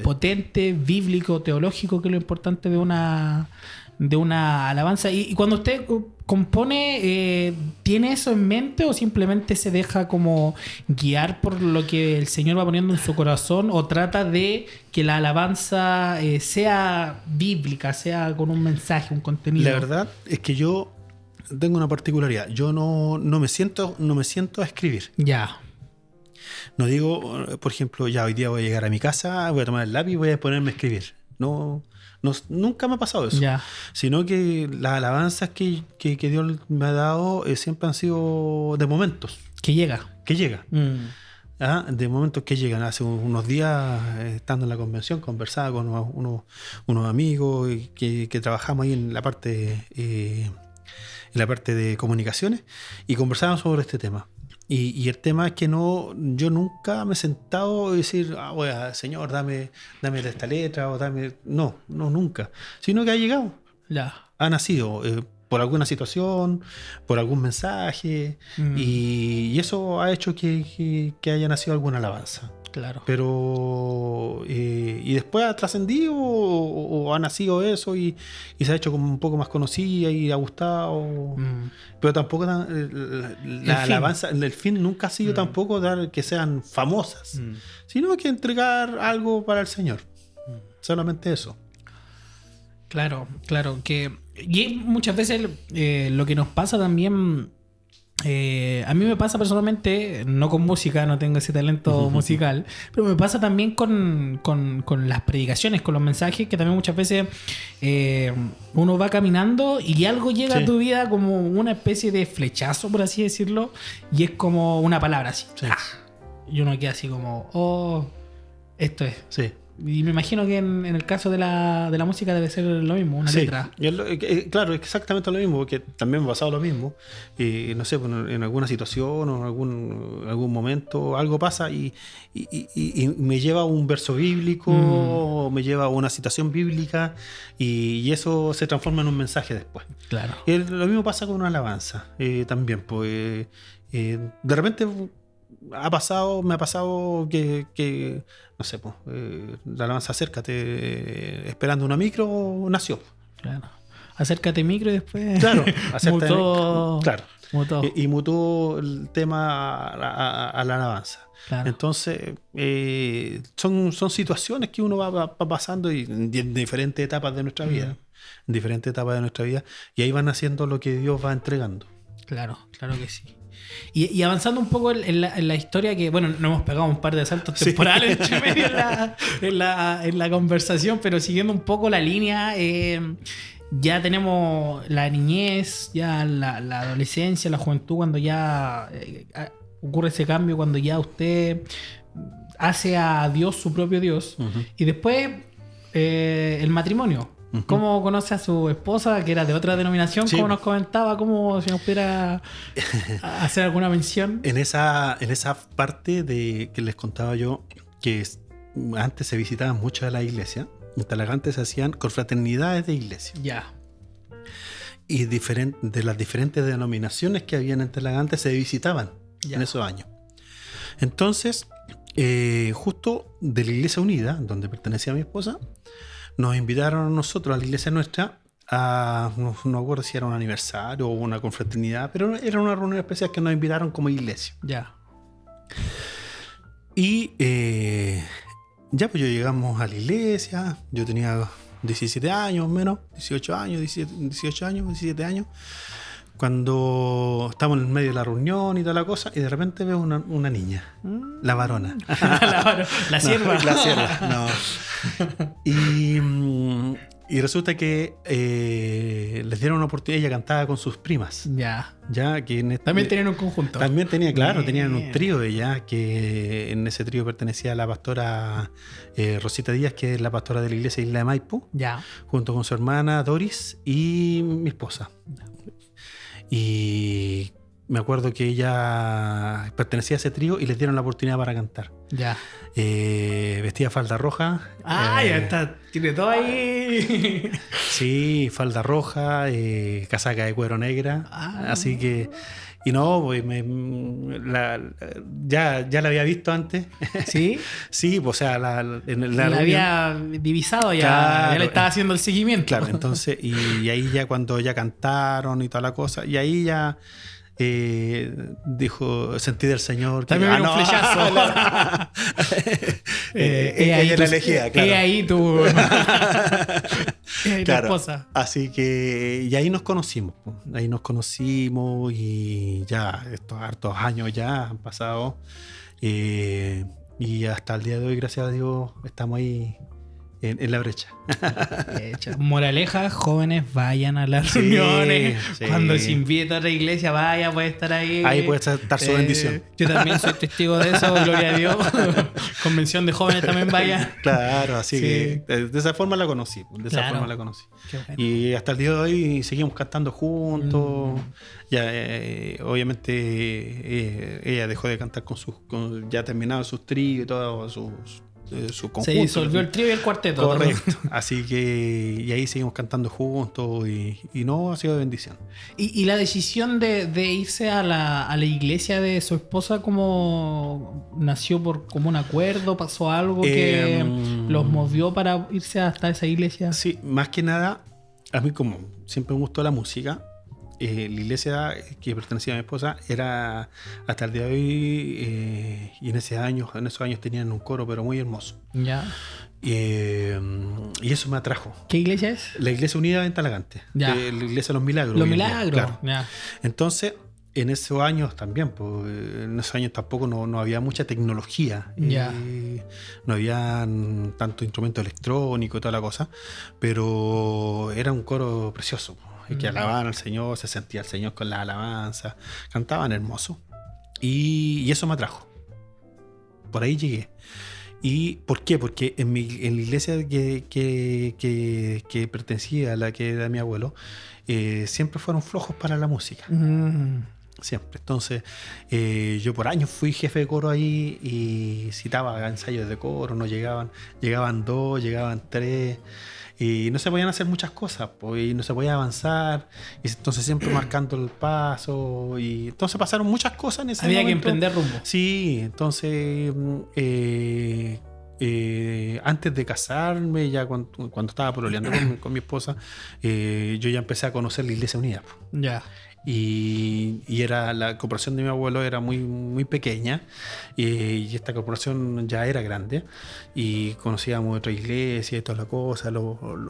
potente, bíblico, teológico, que es lo importante de una alabanza. Y cuando usted compone, ¿tiene eso en mente o simplemente se deja como guiar por lo que el Señor va poniendo en su corazón, o trata de que la alabanza sea bíblica, sea con un mensaje, un contenido? La verdad es que yo tengo una particularidad. Yo no me siento a escribir. Ya. No digo, por ejemplo, ya hoy día voy a llegar a mi casa, voy a tomar el lápiz y voy a ponerme a escribir. No, nunca me ha pasado eso. Ya. Sino que las alabanzas que Dios me ha dado siempre han sido de momentos. Que llega. Que llega. De momentos que llegan. Hace unos días, estando en la convención, conversaba con unos amigos que trabajamos ahí en la parte de comunicaciones y conversábamos sobre este tema. Y el tema es que yo nunca me he sentado a decir, Señor, dame de esta letra o dame. No, nunca. Sino que ha llegado. Ya. Ha nacido por alguna situación, por algún mensaje, y eso ha hecho que haya nacido alguna alabanza. Claro. Pero y después ha trascendido o ha nacido eso y se ha hecho como un poco más conocida y ha gustado. Pero tampoco la alabanza, el fin nunca ha sido tampoco dar que sean famosas, sino que entregar algo para el Señor. Solamente eso. Claro. Y muchas veces lo que nos pasa también, a mí me pasa personalmente, no con música, no tengo ese talento musical, pero me pasa también con las predicaciones, con los mensajes, que también muchas veces uno va caminando y algo llega a tu vida como una especie de flechazo, por así decirlo, y es como una palabra así. Sí. Y uno queda así como, esto es. Sí. Y me imagino que en el caso de la música debe ser lo mismo, una letra. Y claro, es exactamente lo mismo, porque también me ha pasado lo mismo. No sé, en alguna situación o en algún momento algo pasa y me lleva a un verso bíblico, o me lleva a una citación bíblica y eso se transforma en un mensaje después. Claro. Y lo mismo pasa con una alabanza también. Pues, de repente me ha pasado que no sé, la alabanza Acércate, esperando una micro, nació. Claro. Acércate micro y después. Claro, mutó. Claro. Mutó. Y mutó el tema a la alabanza. Claro. Entonces, son situaciones que uno va pasando y en diferentes etapas de nuestra vida. En diferentes etapas de nuestra vida. Y ahí van haciendo lo que Dios va entregando. Claro que sí. Y avanzando un poco en la historia, que bueno, nos hemos pegado un par de saltos temporales entre medio en la conversación, pero siguiendo un poco la línea, ya tenemos la niñez, ya la adolescencia, la juventud, cuando ya ocurre ese cambio, cuando ya usted hace a Dios su propio Dios, y después el matrimonio. ¿Cómo conoce a su esposa, que era de otra denominación? Sí. ¿Cómo nos comentaba? ¿Cómo, si nos pudiera hacer alguna mención? En esa parte de que les contaba yo, que antes se visitaban mucho a la iglesia, en Talagante se hacían confraternidades de iglesia. Ya. Y de las diferentes denominaciones que habían en Talagante se visitaban en esos años. Entonces, justo de la Iglesia Unida, donde pertenecía mi esposa, nos invitaron a nosotros, a la iglesia nuestra, no me acuerdo si era un aniversario o una confraternidad, pero era una reunión especial que nos invitaron como iglesia. Ya. Y ya pues llegamos a la iglesia, yo tenía 17 años menos, 18 años, 17 años, cuando estamos en medio de la reunión y toda la cosa, y de repente veo una niña, la varona. La sierva. La sierva, no. Y Y resulta que les dieron una oportunidad, ella cantaba con sus primas. Ya. Ya, que También tenían un conjunto. También tenía, claro, Bien. tenían un trío ella, que en ese trío pertenecía a la pastora Rosita Díaz, que es la pastora de la iglesia Isla de Maipo, Ya. junto con su hermana Doris y mi esposa. Y me acuerdo que ella pertenecía a ese trío y les dieron la oportunidad para cantar. Ya. Vestía falda roja. Ya está. Tiene todo ahí. Sí, falda roja, casaca de cuero negra. Así que... Y no, pues ya la había visto antes. ¿Sí? Sí, pues, o sea, La reunión, había divisado ya. Claro, Ya le estaba haciendo el seguimiento. claro, entonces, y ahí ya cuando ya cantaron y toda la cosa, y ahí ya dijo, sentí del Señor que También vino un flechazo. ella la elegía, claro. ahí tu Claro. esposa. Así que, y ahí nos conocimos, po. Ahí nos conocimos y ya estos hartos años ya han pasado. Y hasta el día de hoy, gracias a Dios, estamos ahí en la brecha. Moraleja, jóvenes, vayan a las Sí, reuniones. sí. Cuando se invita a otra iglesia, vaya, puede estar ahí. Ahí puede estar su bendición. Yo también soy testigo de eso, gloria a Dios. Convención de jóvenes también vaya. Claro, así Sí. que de esa forma la conocí. De esa Claro. forma la conocí. Qué bueno. Y hasta el día de hoy seguimos cantando juntos. Ya, obviamente, ella dejó de cantar ya terminaron sus tríos y todo su conjunto. Se disolvió el trío y el cuarteto. Correcto. Así que, y ahí seguimos cantando juntos y no, ha sido de bendición. Y la decisión de irse a la iglesia de su esposa, ¿cómo nació por común acuerdo? ¿Pasó algo que los movió para irse hasta esa iglesia? Sí, más que nada, a mí como siempre me gustó la música, la iglesia que pertenecía a mi esposa era hasta el día de hoy, y en esos años tenían un coro pero muy hermoso. Ya. Y eso me atrajo. ¿Qué iglesia es? La Iglesia Unida en Talagante, Ya. la Iglesia de los Milagros. Los hoy en día, Milagros. claro. Ya. Entonces, en esos años también, pues, en esos años tampoco no había mucha tecnología. Ya. No había tanto instrumento electrónico y toda la cosa, pero era un coro precioso. Que alababan al Señor, se sentía el Señor con las alabanzas, cantaban hermoso. Y eso me atrajo. Por ahí llegué. ¿Y por qué? Porque en la iglesia que pertenecía a la que era mi abuelo, siempre fueron flojos para la música. Siempre. Entonces, yo por años fui jefe de coro ahí y citaba ensayos de coro, no llegaban 2, llegaban 3. Y no se podían hacer muchas cosas, pues, y no se podía avanzar, y entonces siempre marcando el paso, y entonces pasaron muchas cosas en ese Había momento. que emprender rumbo. Sí, entonces antes de casarme, ya cuando estaba pololeando con mi esposa, yo ya empecé a conocer la Iglesia Unida. Ya. Y era la corporación de mi abuelo era muy, muy pequeña, y esta corporación ya era grande y conocíamos otra iglesia y toda la cosa,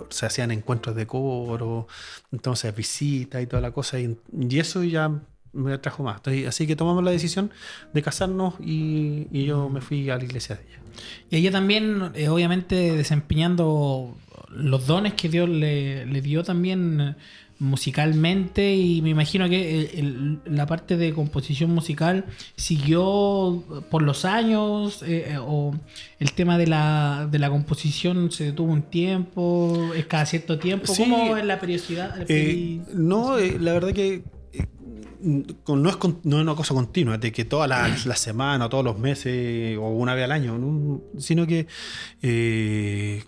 se hacían encuentros de coro, entonces visitas y toda la cosa, y eso ya me atrajo más. Así que tomamos la decisión de casarnos y yo me fui a la iglesia de ella. Y ella también, obviamente, desempeñando los dones que Dios le dio también musicalmente, y me imagino que la parte de composición musical siguió por los años, o el tema de la composición se detuvo un tiempo, es cada cierto tiempo. Sí. ¿Cómo es la periodicidad? No, la verdad que no es una cosa continua, de que todas las semanas, todos los meses o una vez al año, ¿no? Sino que,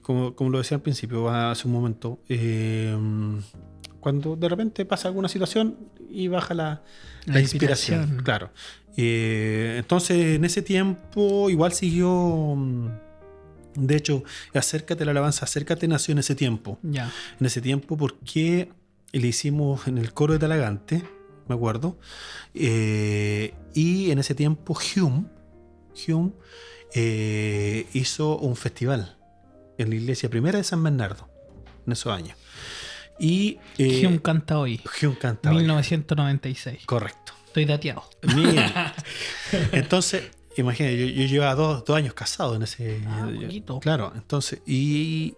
como lo decía al principio, hace un momento, cuando de repente pasa alguna situación y baja la inspiración. Claro. Entonces, en ese tiempo igual siguió. De hecho, Acércate la alabanza, Acércate nació en ese tiempo. Ya. En ese tiempo, porque le hicimos en el coro de Talagante, me acuerdo. Y en ese tiempo, Hume hizo un festival en la iglesia primera de San Bernardo, en esos años. Y Hume canta hoy. Hume canta hoy. 1996. Correcto. Estoy dateado. Bien. Entonces, imagínate, yo llevaba dos años casado en ese. Poquito. Claro, entonces, y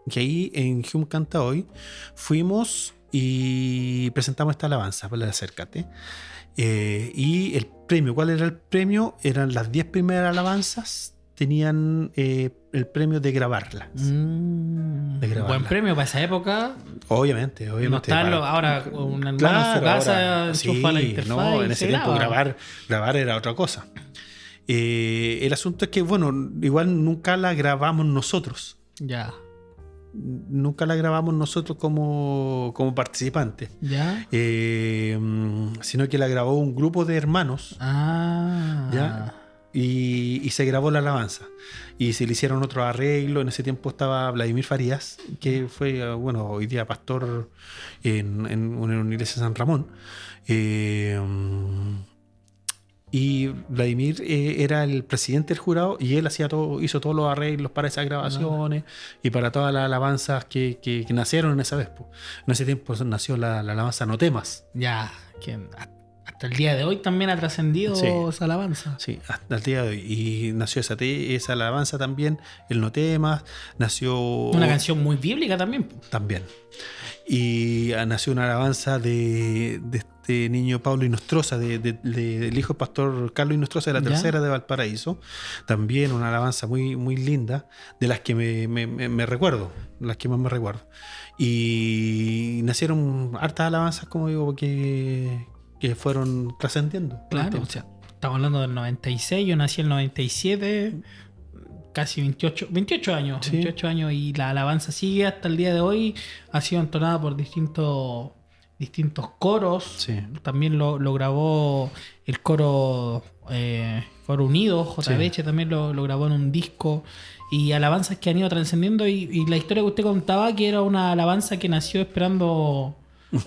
que ahí en Hume Canta Hoy fuimos y presentamos esta alabanza, para el Acércate. Y el premio, ¿cuál era el premio? Eran las 10 primeras alabanzas, tenían el premio de grabarlas. Buen premio para esa época. Obviamente. No está ahora un hermano Claro, en su casa, ahora, enchufa la sí, interfaz no, y en se ese tiempo graba. grabar era otra cosa. El asunto es que, bueno, igual nunca la grabamos nosotros. Ya. Nunca la grabamos nosotros como participantes. Ya. Sino que la grabó un grupo de hermanos. Ah. ¿Ya? Y se grabó la alabanza. Y se le hicieron otros arreglos. En ese tiempo estaba Vladimir Farías, que fue, bueno, hoy día pastor en una iglesia de San Ramón. Y Vladimir era el presidente del jurado y él hizo todos los arreglos para esas grabaciones y para todas las alabanzas que nacieron en esa vez. Po. En ese tiempo nació la alabanza No temas. Ya. Que hasta el día de hoy también ha trascendido esa alabanza. Sí, hasta el día de hoy. Y nació esa alabanza también, el No temas. Nació... Una canción muy bíblica también. Po. También. Y nació una alabanza de este niño Pablo Inostroza, del hijo del pastor Carlos Inostroza de la Tercera de Valparaíso. También una alabanza muy, muy linda, de las que me recuerdo, las que más me recuerdo. Y nacieron hartas alabanzas, como digo, que fueron trascendiendo. Claro, o sea, estamos hablando del 96, yo nací en el 97... Casi 28 años. Sí. 28 años y la alabanza sigue hasta el día de hoy. Ha sido entonada por distintos coros. Sí. También lo grabó el coro Unido. JBH también lo grabó en un disco. Y alabanzas que han ido trascendiendo. Y la historia que usted contaba, que era una alabanza que nació esperando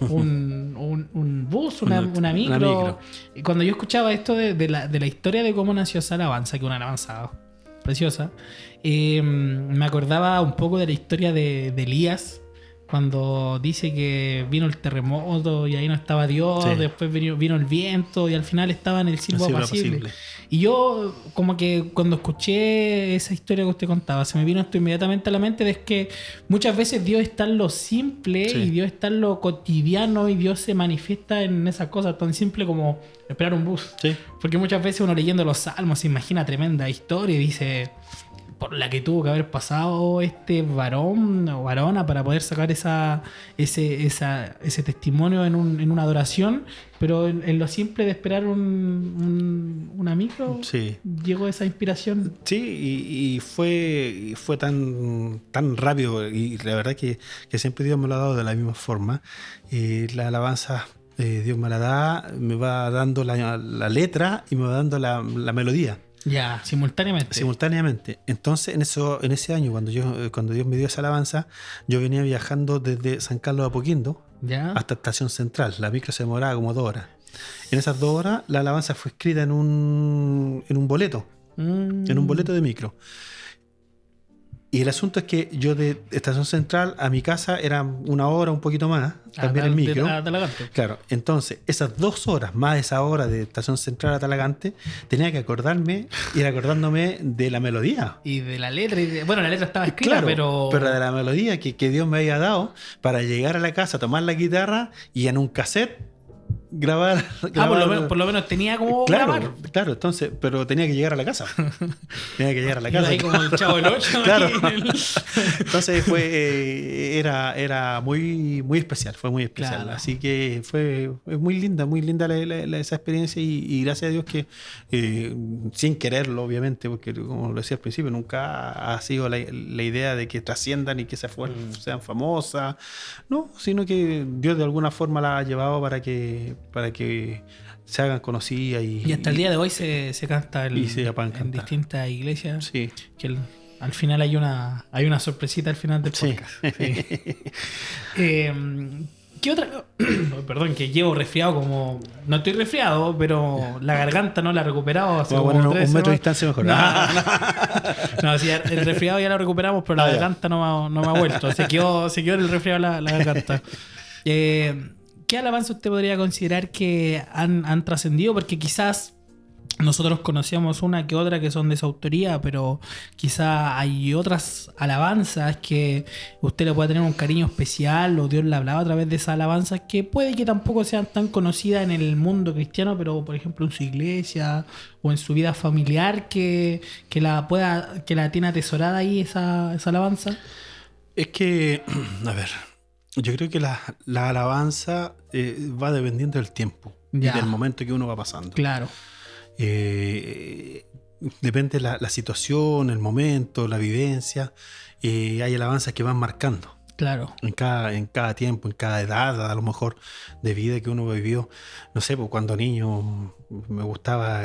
un bus, una micro. Y cuando yo escuchaba esto de la historia de cómo nació esa alabanza, que es una alabanza preciosa, me acordaba un poco de la historia de Elías, cuando dice que vino el terremoto y ahí no estaba Dios, después vino el viento y al final estaba en el silbo apacible. Y yo como que cuando escuché esa historia que usted contaba, se me vino esto inmediatamente a la mente, de que muchas veces Dios está en lo simple y Dios está en lo cotidiano y Dios se manifiesta en esas cosas tan simples como esperar un bus. Porque muchas veces uno leyendo los salmos se imagina tremenda historia y dice, por la que tuvo que haber pasado este varón o varona para poder sacar ese testimonio en una adoración, pero en lo simple de esperar una micro llegó esa inspiración. Sí, y fue tan rápido, y la verdad que siempre Dios me lo ha dado de la misma forma. La alabanza Dios me la da, me va dando la letra y me va dando la melodía. Ya, simultáneamente. Entonces, en ese año, cuando Dios me dio esa alabanza, yo venía viajando desde San Carlos de Apoquindo hasta Estación Central. La micro se demoraba como 2 horas. En esas 2 horas, la alabanza fue escrita en un boleto. En un boleto de micro. Y el asunto es que yo de Estación Central a mi casa era 1 hora, un poquito más, también en micro. Claro, entonces esas 2 horas más esa hora de Estación Central a Talagante, tenía que ir acordándome de la melodía. Y de la letra. Bueno, la letra estaba escrita, claro, pero de la melodía que Dios me había dado para llegar a la casa, tomar la guitarra y en un cassette grabar. Por lo menos tenía como grabar. Claro, entonces, pero tenía que llegar a la casa. Ahí como el Chavo del 8. Claro. Entonces era muy, muy especial, fue muy especial. Claro. Así que fue muy linda esa experiencia y gracias a Dios que sin quererlo, obviamente, porque como lo decía al principio, nunca ha sido la idea de que trasciendan y que sean famosas, no, sino que Dios de alguna forma la ha llevado para que se hagan conocidas y hasta el día de hoy se canta en distintas iglesias. Sí. Que al final hay una sorpresita al final del podcast. ¿Qué otra? Perdón, que llevo resfriado como... No estoy resfriado, pero la garganta no la he recuperado hace como 3 semanas. 1 metro de distancia mejor. No, sí, el resfriado ya lo recuperamos, pero la garganta no me ha vuelto. Se quedó en el resfriado la garganta. ¿Qué alabanza usted podría considerar que han trascendido? Porque quizás Nosotros conocíamos una que otra que son de su autoría, pero quizá hay otras alabanzas que usted le puede tener un cariño especial o Dios le hablaba a través de esas alabanzas que puede que tampoco sean tan conocidas en el mundo cristiano, pero por ejemplo en su iglesia o en su vida familiar que la tiene atesorada ahí esa alabanza. Es que, a ver, yo creo que la alabanza va dependiendo del tiempo y Ya. del momento que uno va pasando. Claro. Depende la situación, el momento, la vivencia. Hay alabanzas que van marcando Claro. en cada tiempo, en cada edad, a lo mejor de vida que uno vivió. No sé, pues cuando niño me gustaba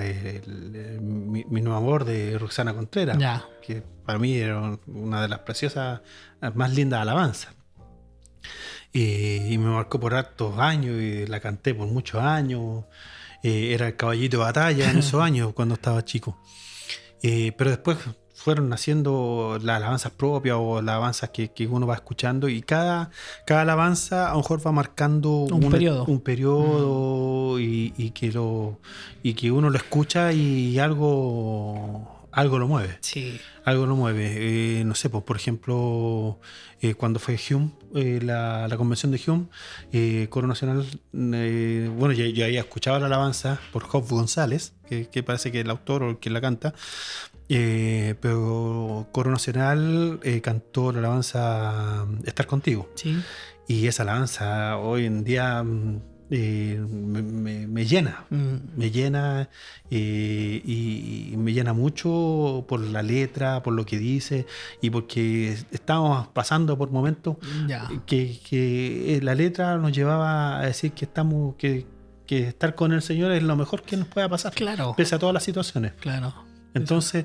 mi nuevo amor de Roxana Contreras, Ya. que para mí era una de las preciosas, más lindas alabanzas. Y me marcó por hartos años y la canté por muchos años. Era el caballito de batalla en esos años cuando estaba chico. Pero después fueron naciendo las alabanzas propias o las alabanzas que uno va escuchando y cada alabanza a lo mejor va marcando un periodo y que uno lo escucha y algo lo mueve. Sí. Algo lo mueve. No sé, pues, por ejemplo, cuando fue Hume, la convención de Hume, Coro Nacional, bueno, yo había escuchado la alabanza por Job González, que parece que es el autor o el que la canta, pero Coro Nacional cantó la alabanza Estar Contigo. Sí. Y esa alabanza hoy en día me llena. Me llena y me llena mucho por la letra, por lo que dice y porque estamos pasando por momentos Ya. que la letra nos llevaba a decir que estar con el Señor es lo mejor que nos pueda pasar, Claro. pese a todas las situaciones. Claro. Entonces,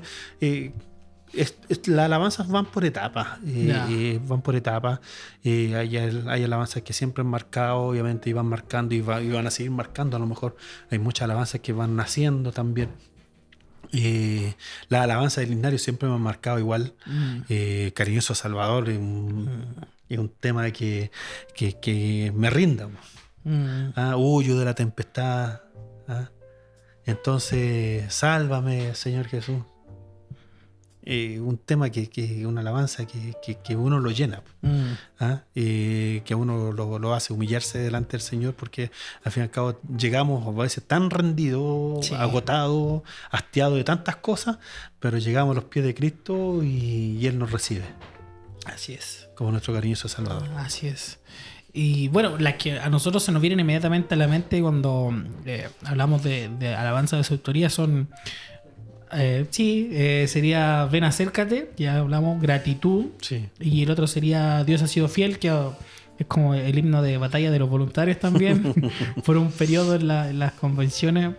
las alabanzas van por etapas. Van por etapas. Hay alabanzas que siempre han marcado, obviamente, y van marcando y van a seguir marcando. A lo mejor hay muchas alabanzas que van naciendo también. Las alabanzas del himnario siempre me han marcado igual. Cariñoso Salvador es un tema que me rinda. Huyo de la tempestad. Entonces, sálvame, Señor Jesús. Un tema una alabanza que uno lo llena. Que a uno lo hace humillarse delante del Señor, porque al fin y al cabo llegamos a veces tan rendidos, Sí. agotados, hastiados de tantas cosas, pero llegamos a los pies de Cristo y Él nos recibe Así es. como nuestro cariñoso Salvador. Así es. Y bueno, las que a nosotros se nos vienen inmediatamente a la mente cuando hablamos de alabanza de su autoría son... sería Ven acércate, ya hablamos, gratitud, Sí. y el otro sería Dios ha sido fiel, que es como el himno de batalla de los voluntarios también, por un periodo en las convenciones.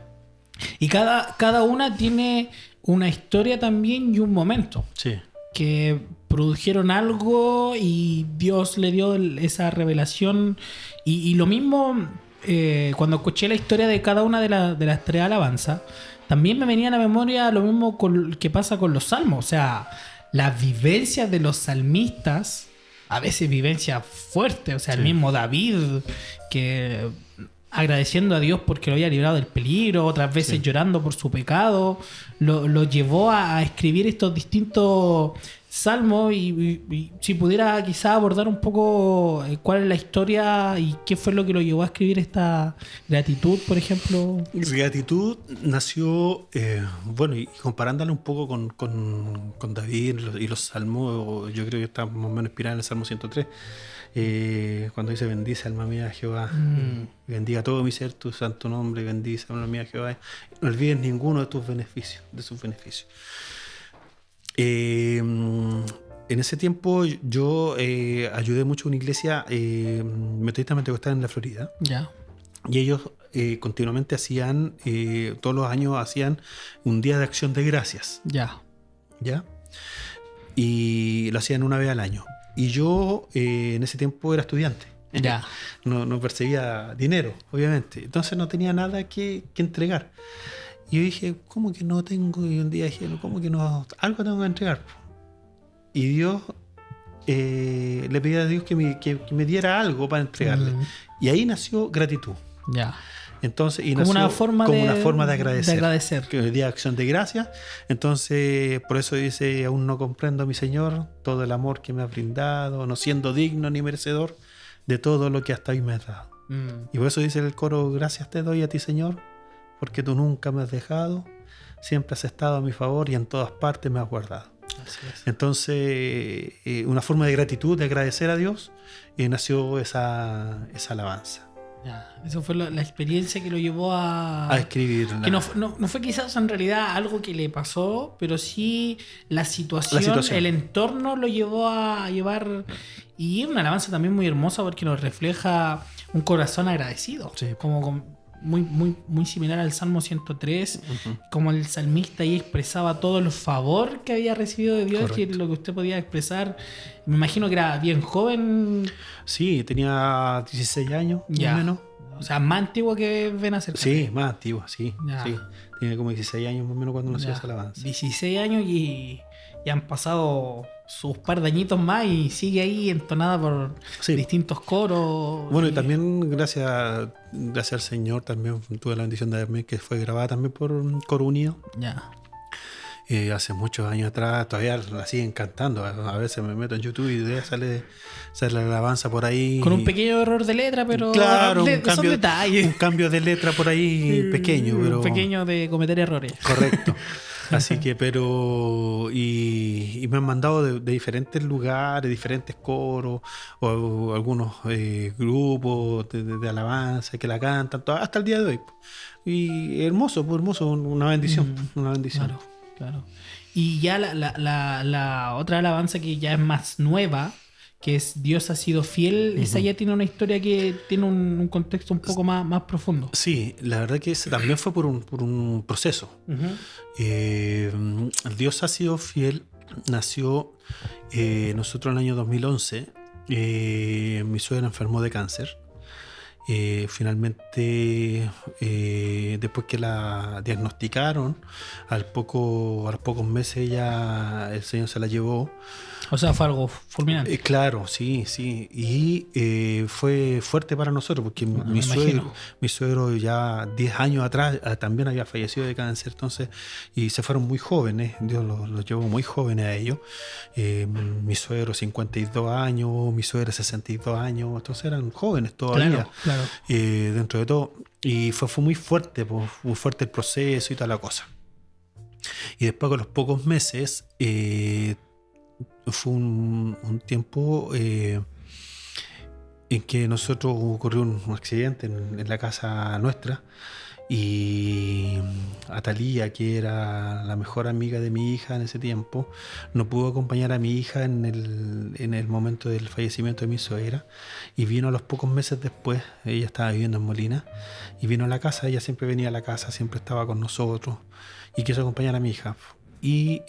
Y cada una tiene una historia también y un momento Sí. que produjeron algo y Dios le dio esa revelación. Y lo mismo, cuando escuché la historia de cada una de las tres alabanzas, también me venía a la memoria lo mismo que pasa con los salmos. O sea, las vivencias de los salmistas, a veces vivencias fuertes. O sea, el mismo David, que agradeciendo a Dios porque lo había librado del peligro, otras veces llorando por su pecado, lo llevó a escribir estos distintos salmos. Y si pudiera quizá abordar un poco cuál es la historia y qué fue lo que lo llevó a escribir esta gratitud, por ejemplo. Gratitud nació, bueno, y comparándolo un poco con David y los salmos, yo creo que está más o menos inspirada en el Salmo 103, cuando dice: bendice alma mía a Jehová, bendiga todo mi ser tu santo nombre, bendice alma mía a Jehová, no olvides ninguno de tus beneficios, de sus beneficios. En ese tiempo yo ayudé mucho a una iglesia metodista pentecostal en la Florida. Ya. Y ellos continuamente hacían, todos los años hacían un día de acción de gracias. Ya. ¿Ya? Y lo hacían una vez al año. Y yo en ese tiempo era estudiante. Ya. No percibía dinero, obviamente. Entonces no tenía nada que entregar. Y yo dije, ¿cómo que no tengo? Y un día dije, ¿cómo que no? Algo tengo que entregar. Y Dios, le pedí a Dios que me diera algo para entregarle. Y ahí nació gratitud. Ya. Entonces, y como nació una forma como de, una forma de agradecer. de agradecer. Que hoy día acción de gracias. Entonces, por eso dice, aún no comprendo a mi Señor todo el amor que me ha brindado, no siendo digno ni merecedor de todo lo que hasta hoy me has dado. Y por eso dice el coro, gracias te doy a ti, Señor, porque tú nunca me has dejado, siempre has estado a mi favor y en todas partes me has guardado. Así es. Entonces, una forma de gratitud, de agradecer a Dios, nació esa alabanza. Ya, eso fue la experiencia que lo llevó A escribir. Que no fue quizás en realidad algo que le pasó, pero sí la situación, el entorno lo llevó a llevar. Y una alabanza también muy hermosa porque nos refleja un corazón agradecido. Sí. Muy similar al Salmo 103, como el salmista ahí expresaba todo el favor que había recibido de Dios. Correcto. Y lo que usted podía expresar. Me imagino que era bien joven. Sí, tenía 16 años, más o menos. O sea, más antiguo que Benacer. Sí, más antiguo, sí. Tenía como 16 años más o menos cuando nació esa alabanza. 16 años y han pasado sus par de añitos más y sigue ahí entonada por distintos coros. Bueno, y también gracias al Señor también tuve la bendición de verme que fue grabada también por Coro Unido. Ya. Hace muchos años atrás, todavía la siguen cantando. A veces me meto en YouTube y sale la alabanza por ahí. Con un pequeño error de letra, pero claro, son detalles. Un cambio de letra por ahí pequeño. Pero pequeño de cometer errores. Correcto. Así que, pero... Y me han mandado de diferentes lugares, diferentes coros, o algunos grupos de alabanza que la cantan, hasta el día de hoy. Y hermoso, una bendición. Una bendición. Claro. Y ya la otra alabanza que ya es más nueva, que es Dios ha sido fiel, esa ya tiene una historia que tiene un contexto un poco más profundo. Sí, la verdad que ese también fue por un proceso. Dios ha sido fiel, nació nosotros en el año 2011, mi suegra enfermó de cáncer. Finalmente, después que la diagnosticaron, a los pocos meses ya el Señor se la llevó. O sea, fue algo fulminante. Claro, sí. Y fue fuerte para nosotros porque mi suegro ya 10 años atrás también había fallecido de cáncer. Entonces, y se fueron muy jóvenes. Dios los llevó muy jóvenes a ellos. Mi suegro 52 años, mi suegra 62 años. Entonces eran jóvenes todavía. Claro. Dentro de todo. Y fue muy fuerte el proceso y toda la cosa. Y después, con los pocos meses, fue un tiempo en que nosotros ocurrió un accidente en la casa nuestra y Atalía, que era la mejor amiga de mi hija en ese tiempo, no pudo acompañar a mi hija en el momento del fallecimiento de mi suegra y vino a los pocos meses después. Ella estaba viviendo en Molina y vino a la casa. Ella siempre venía a la casa, siempre estaba con nosotros y quiso acompañar a mi hija y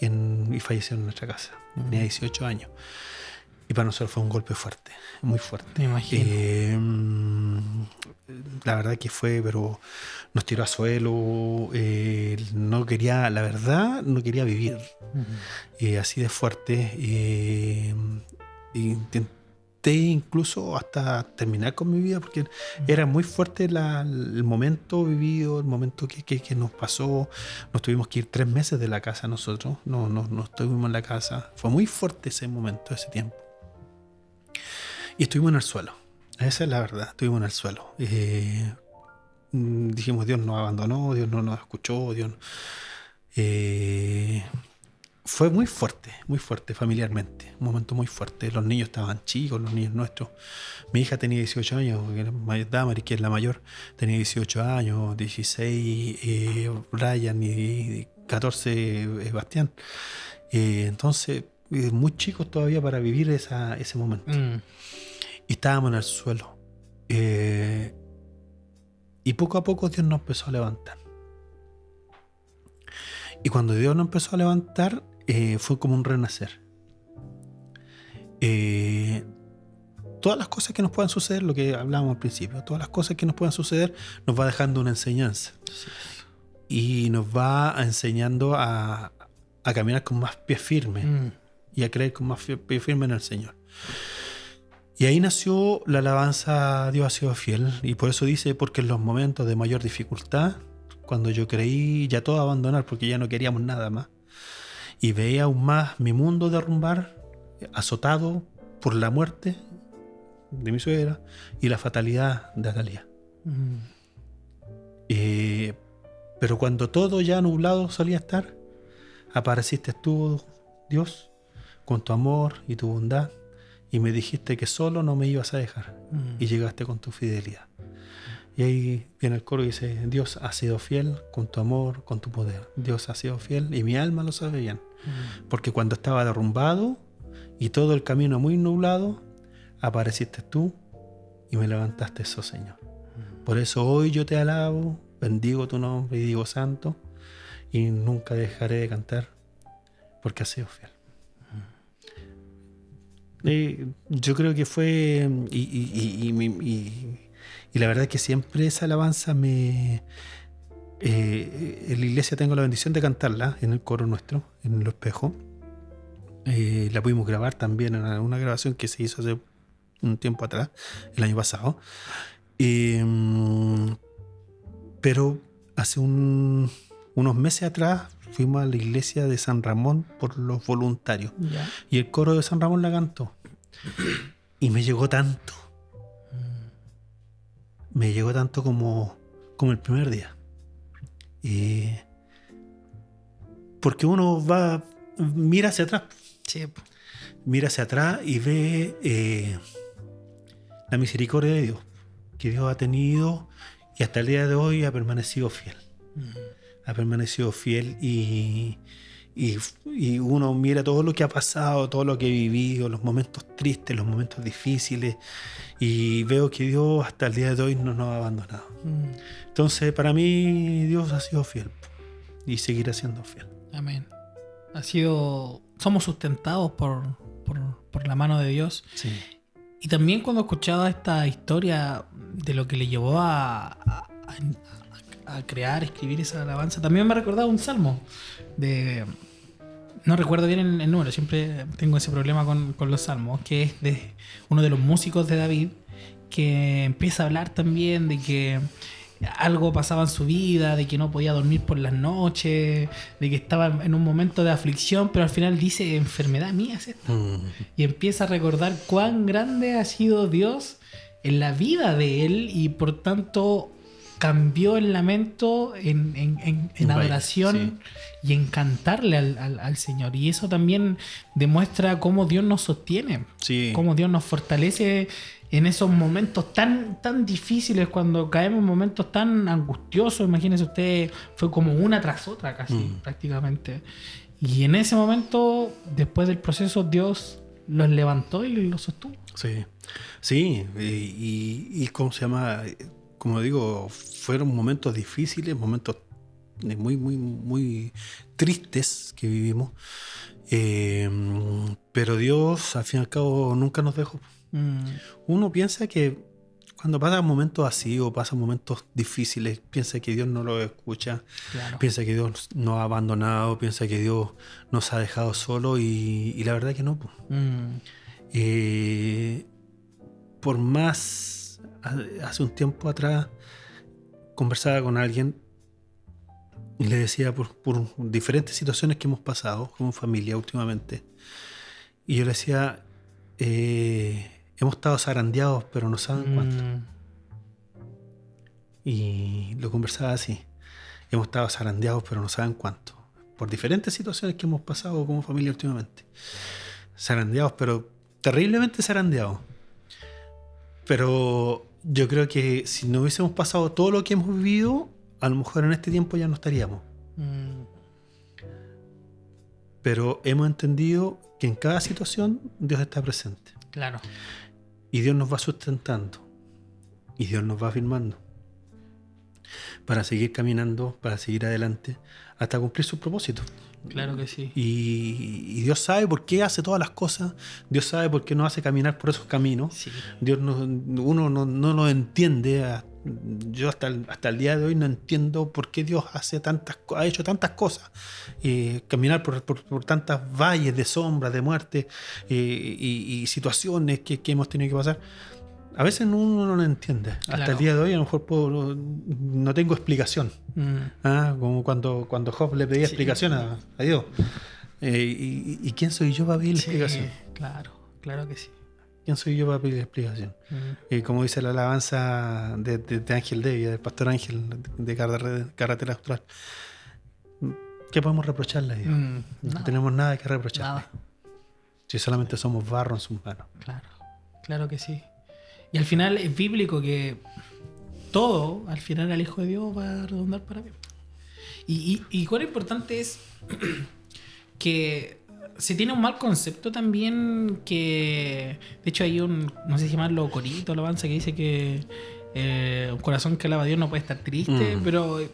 falleció en nuestra casa. Tenía 18 años. Y para nosotros fue un golpe fuerte, muy fuerte. Me imagino. La verdad que fue, pero nos tiró a suelo. No quería vivir. Así de fuerte. Intenté incluso hasta terminar con mi vida porque era muy fuerte el momento vivido, el momento que nos pasó. Nos tuvimos que ir 3 meses de la casa nosotros. No estuvimos en la casa. Fue muy fuerte ese momento, ese tiempo. Y estuvimos en el suelo. Esa es la verdad. Estuvimos en el suelo. Dijimos, Dios nos abandonó, Dios no nos escuchó, Dios. Fue muy fuerte familiarmente. Un momento muy fuerte. Los niños estaban chicos, los niños nuestros. Mi hija tenía 18 años, Damaris, que es la mayor, tenía 18 años, 16 Brian y 14 Bastián. Entonces, muy chicos todavía para vivir ese momento. Y estábamos en el suelo. Y poco a poco Dios nos empezó a levantar. Y cuando Dios nos empezó a levantar, fue como un renacer. Todas las cosas que nos puedan suceder, lo que hablábamos al principio, todas las cosas que nos puedan suceder, nos va dejando una enseñanza. Y nos va enseñando a caminar con más pies firmes y a creer con más pies firmes en el Señor. Y ahí nació la alabanza a Dios ha sido fiel. Y por eso dice, porque en los momentos de mayor dificultad, cuando yo creí ya todo abandonar, porque ya no queríamos nada más, y veía aún más mi mundo derrumbar, azotado por la muerte de mi suegra y la fatalidad de Atalía. Pero cuando todo ya nublado solía estar, apareciste tú, Dios, con tu amor y tu bondad, y me dijiste que solo no me ibas a dejar, y llegaste con tu fidelidad. Y ahí viene el coro y dice, Dios ha sido fiel con tu amor, con tu poder. Dios ha sido fiel y mi alma lo sabe bien. Porque cuando estaba derrumbado y todo el camino muy nublado, apareciste tú y me levantaste, eso, Señor. Por eso hoy yo te alabo, bendigo tu nombre y digo santo, y nunca dejaré de cantar, porque has sido fiel. Yo creo que fue, y la verdad es que siempre esa alabanza en la iglesia tengo la bendición de cantarla en el coro nuestro, en el espejo. La pudimos grabar también en una grabación que se hizo hace un tiempo atrás, el año pasado. Pero hace unos meses atrás fuimos a la iglesia de San Ramón por los voluntarios. Ya. Y el coro de San Ramón la cantó. Y me llegó tanto. Me llegó tanto como el primer día. Porque uno mira hacia atrás. Sí. Mira hacia atrás y ve la misericordia de Dios, que Dios ha tenido y hasta el día de hoy ha permanecido fiel. Ha permanecido fiel y uno mira todo lo que ha pasado, todo lo que he vivido, los momentos tristes, los momentos difíciles, y veo que Dios hasta el día de hoy no nos ha abandonado. Entonces, para mí, Dios ha sido fiel y seguirá siendo fiel. Amén. Somos sustentados por la mano de Dios. Sí. Y también cuando escuchaba esta historia de lo que le llevó a crear, escribir esa alabanza, también me recordaba un salmo no recuerdo bien el número, siempre tengo ese problema con los salmos, que es de uno de los músicos de David, que empieza a hablar también de que algo pasaba en su vida, de que no podía dormir por las noches, de que estaba en un momento de aflicción, pero al final dice, enfermedad mía es esta. Y empieza a recordar cuán grande ha sido Dios en la vida de él, y por tanto cambió el lamento en adoración, sí, y en cantarle al Señor. Y eso también demuestra cómo Dios nos sostiene, sí, cómo Dios nos fortalece en esos momentos tan difíciles, cuando caemos en momentos tan angustiosos. Imagínense usted, fue como una tras otra casi, prácticamente. Y en ese momento, después del proceso, Dios los levantó y los sostuvo. Sí, sí, y ¿cómo se llama? Como digo, fueron momentos difíciles, momentos muy, muy, muy tristes que vivimos. Pero Dios, al fin y al cabo, nunca nos dejó. Uno piensa que cuando pasa momentos así o pasan momentos difíciles, piensa que Dios no lo escucha, claro, piensa que Dios nos ha abandonado, piensa que Dios nos ha dejado solo, y la verdad que no. Por más, hace un tiempo atrás conversaba con alguien y le decía por diferentes situaciones que hemos pasado como familia últimamente, y yo le decía, hemos estado zarandeados, pero no saben cuánto. Y lo conversaba así. Hemos estado zarandeados, pero no saben cuánto. Por diferentes situaciones que hemos pasado como familia últimamente. Zarandeados, pero terriblemente zarandeados. Pero yo creo que si no hubiésemos pasado todo lo que hemos vivido, a lo mejor en este tiempo ya no estaríamos. Pero hemos entendido que en cada situación Dios está presente. Claro. Y Dios nos va sustentando. Y Dios nos va afirmando. Para seguir caminando, para seguir adelante, hasta cumplir sus propósitos. Claro que sí. Y Dios sabe por qué hace todas las cosas. Dios sabe por qué nos hace caminar por esos caminos. Sí. Uno no lo entiende Yo hasta el día de hoy no entiendo por qué Dios ha hecho tantas cosas. Caminar por tantas valles de sombra, de muerte y situaciones que hemos tenido que pasar. A veces uno no lo entiende. Claro. Hasta el día de hoy a lo mejor no tengo explicación. Como cuando Job le pedía explicación a Dios. ¿Y quién soy yo para pedir explicación? Claro que sí. ¿Quién soy yo para pedir explicación? Como dice la alabanza de Ángel Devia, del pastor Ángel de Carretera Austral. ¿Qué podemos reprocharle a Dios? No tenemos nada que reprocharle. Si solamente somos barro en sus manos. Claro que sí. Y al final es bíblico que todo, al final al Hijo de Dios va a redundar para bien. Y cuán importante es que se tiene un mal concepto también que... De hecho hay no sé si llamarlo corito, alabanza, que dice que un corazón que alaba a Dios no puede estar triste, pero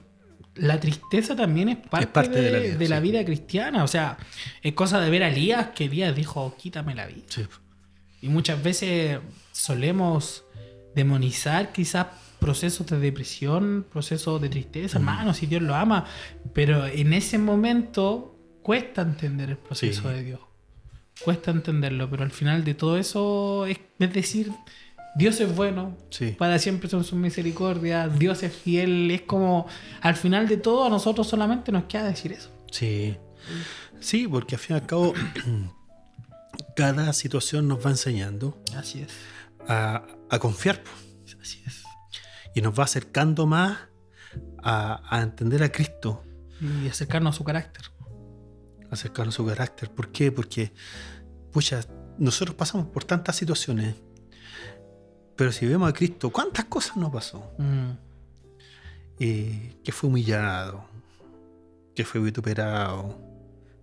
la tristeza también es parte de la vida cristiana. O sea, es cosa de ver a Elías, que Elías dijo, quítame la vida. Sí. Y muchas veces solemos demonizar quizás procesos de depresión, procesos de tristeza, hermano, si Dios lo ama, pero en ese momento cuesta entender el proceso de Dios. Cuesta entenderlo, pero al final de todo eso es decir, Dios es bueno, para siempre son sus misericordias, Dios es fiel, es como, al final de todo a nosotros solamente nos queda decir eso. Sí, porque al fin y al cabo cada situación nos va enseñando Así es. a confiar. Así es. Y nos va acercando más a entender a Cristo. Y acercarnos a su carácter. Acercarnos a su carácter. ¿Por qué? Porque, pucha, nosotros pasamos por tantas situaciones, pero si vemos a Cristo, ¿cuántas cosas nos pasó? Que fue humillado, que fue vituperado,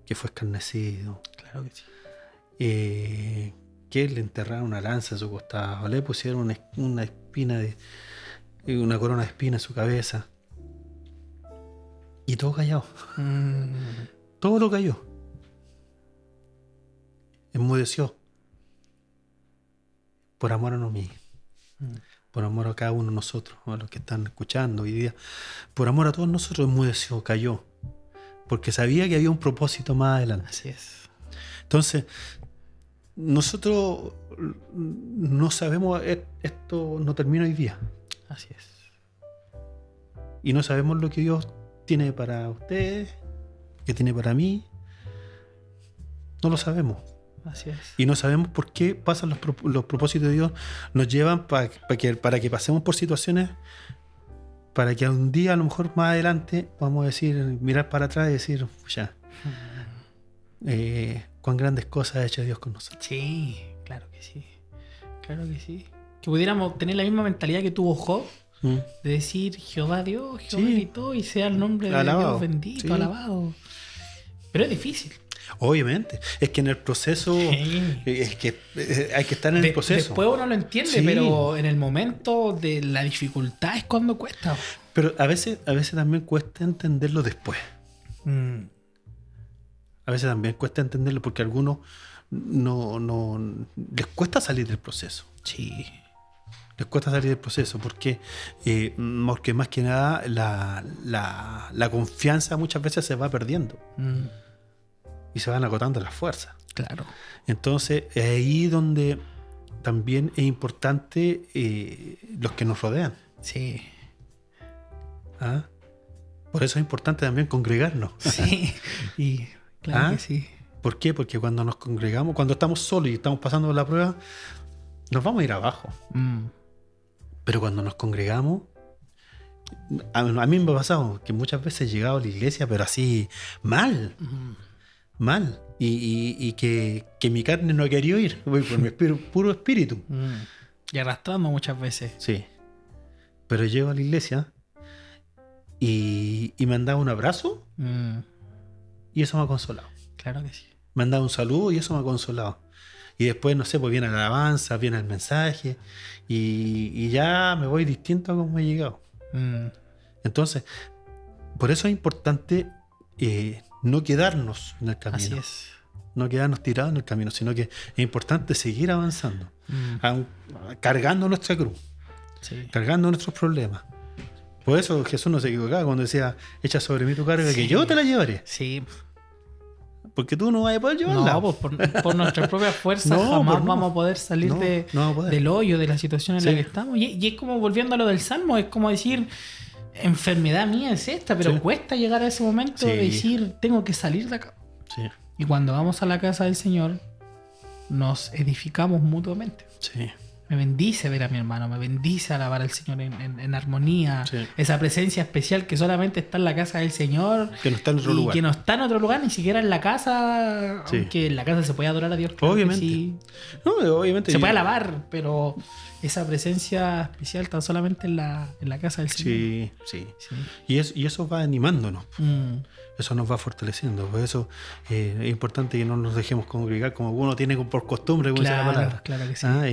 que fue escarnecido. Claro que sí. Que le enterraron una lanza en su costado, le pusieron una espina una corona de espina en su cabeza, y todo callado. Todo lo cayó, enmudeció por amor a mí, por amor a cada uno de nosotros, a los que están escuchando hoy día, por amor a todos nosotros, enmudeció, cayó, porque sabía que había un propósito más adelante. Así es. Entonces, nosotros no sabemos, esto no termina hoy día. Así es. Y no sabemos lo que Dios tiene para ustedes, que tiene para mí. No lo sabemos. Así es. Y no sabemos por qué pasan los propósitos de Dios. Nos llevan para que pasemos por situaciones, para que un día, a lo mejor más adelante, podamos mirar para atrás y decir, ya, cuán grandes cosas ha hecho Dios con nosotros. Sí, claro que sí. Claro que sí. Que pudiéramos tener la misma mentalidad que tuvo Job, de decir Jehová Dios, Jehová gritó, y sea el nombre de Dios bendito, alabado. Pero es difícil. Obviamente. Es que en el proceso, es que hay que estar en el proceso. Después uno lo entiende, pero en el momento de la dificultad es cuando cuesta. Pero a veces también cuesta entenderlo después. A veces también cuesta entenderlo porque a algunos no les cuesta salir del proceso. Sí. Les cuesta salir del proceso porque más que nada la confianza muchas veces se va perdiendo. Y se van agotando las fuerzas. Claro. Entonces es ahí donde también es importante los que nos rodean. Sí. Por eso es importante también congregarnos. Sí. Y claro que sí. ¿Por qué? Porque cuando nos congregamos, cuando estamos solos y estamos pasando la prueba, nos vamos a ir abajo. Pero cuando nos congregamos, a mí me ha pasado que muchas veces he llegado a la iglesia, pero así mal. Mal. Y que mi carne no quería ir. Voy por mi puro espíritu. Y arrastrando muchas veces. Sí. Pero llego a la iglesia y me han dado un abrazo y eso me ha consolado. Claro que sí. Me han dado un saludo y eso me ha consolado. Y después, no sé, pues viene la alabanza, viene el mensaje y ya me voy distinto a como he llegado. Entonces, por eso es importante no quedarnos en el camino. Así es. No quedarnos tirados en el camino, sino que es importante seguir avanzando, cargando nuestra cruz. Sí. cargando nuestros problemas. Por eso Jesús no se equivocaba cuando decía, echa sobre mí tu carga, que yo te la llevaré. Sí. Porque tú no vas a poder llevarla. No, pues por nuestras propias fuerzas No, jamás pues no. vamos a poder salir No, no vamos a poder. del hoyo, de la situación en Sí. la que estamos. Y es como volviendo a lo del Salmo, es como decir, enfermedad mía es esta, pero Sí. cuesta llegar a ese momento de Sí. decir, tengo que salir de acá. Sí, Y cuando vamos a la casa del Señor, nos edificamos mutuamente. sí, Me bendice ver a mi hermano, me bendice alabar al Señor en armonía. Sí. Esa presencia especial que solamente está en la casa del Señor. que no está en otro Y lugar. que no está en otro lugar, ni siquiera en la casa. Sí. Aunque en la casa se puede adorar a Dios. claro que Obviamente. sí. No, obviamente. Se puede alabar, pero esa presencia especial tan solamente en la casa del Señor. Sí, sí. Sí. Y eso va animándonos. Mm, Eso nos va fortaleciendo. Por eso es importante que no nos dejemos congregar como uno tiene por costumbre, como dice la palabra. claro que sí. Es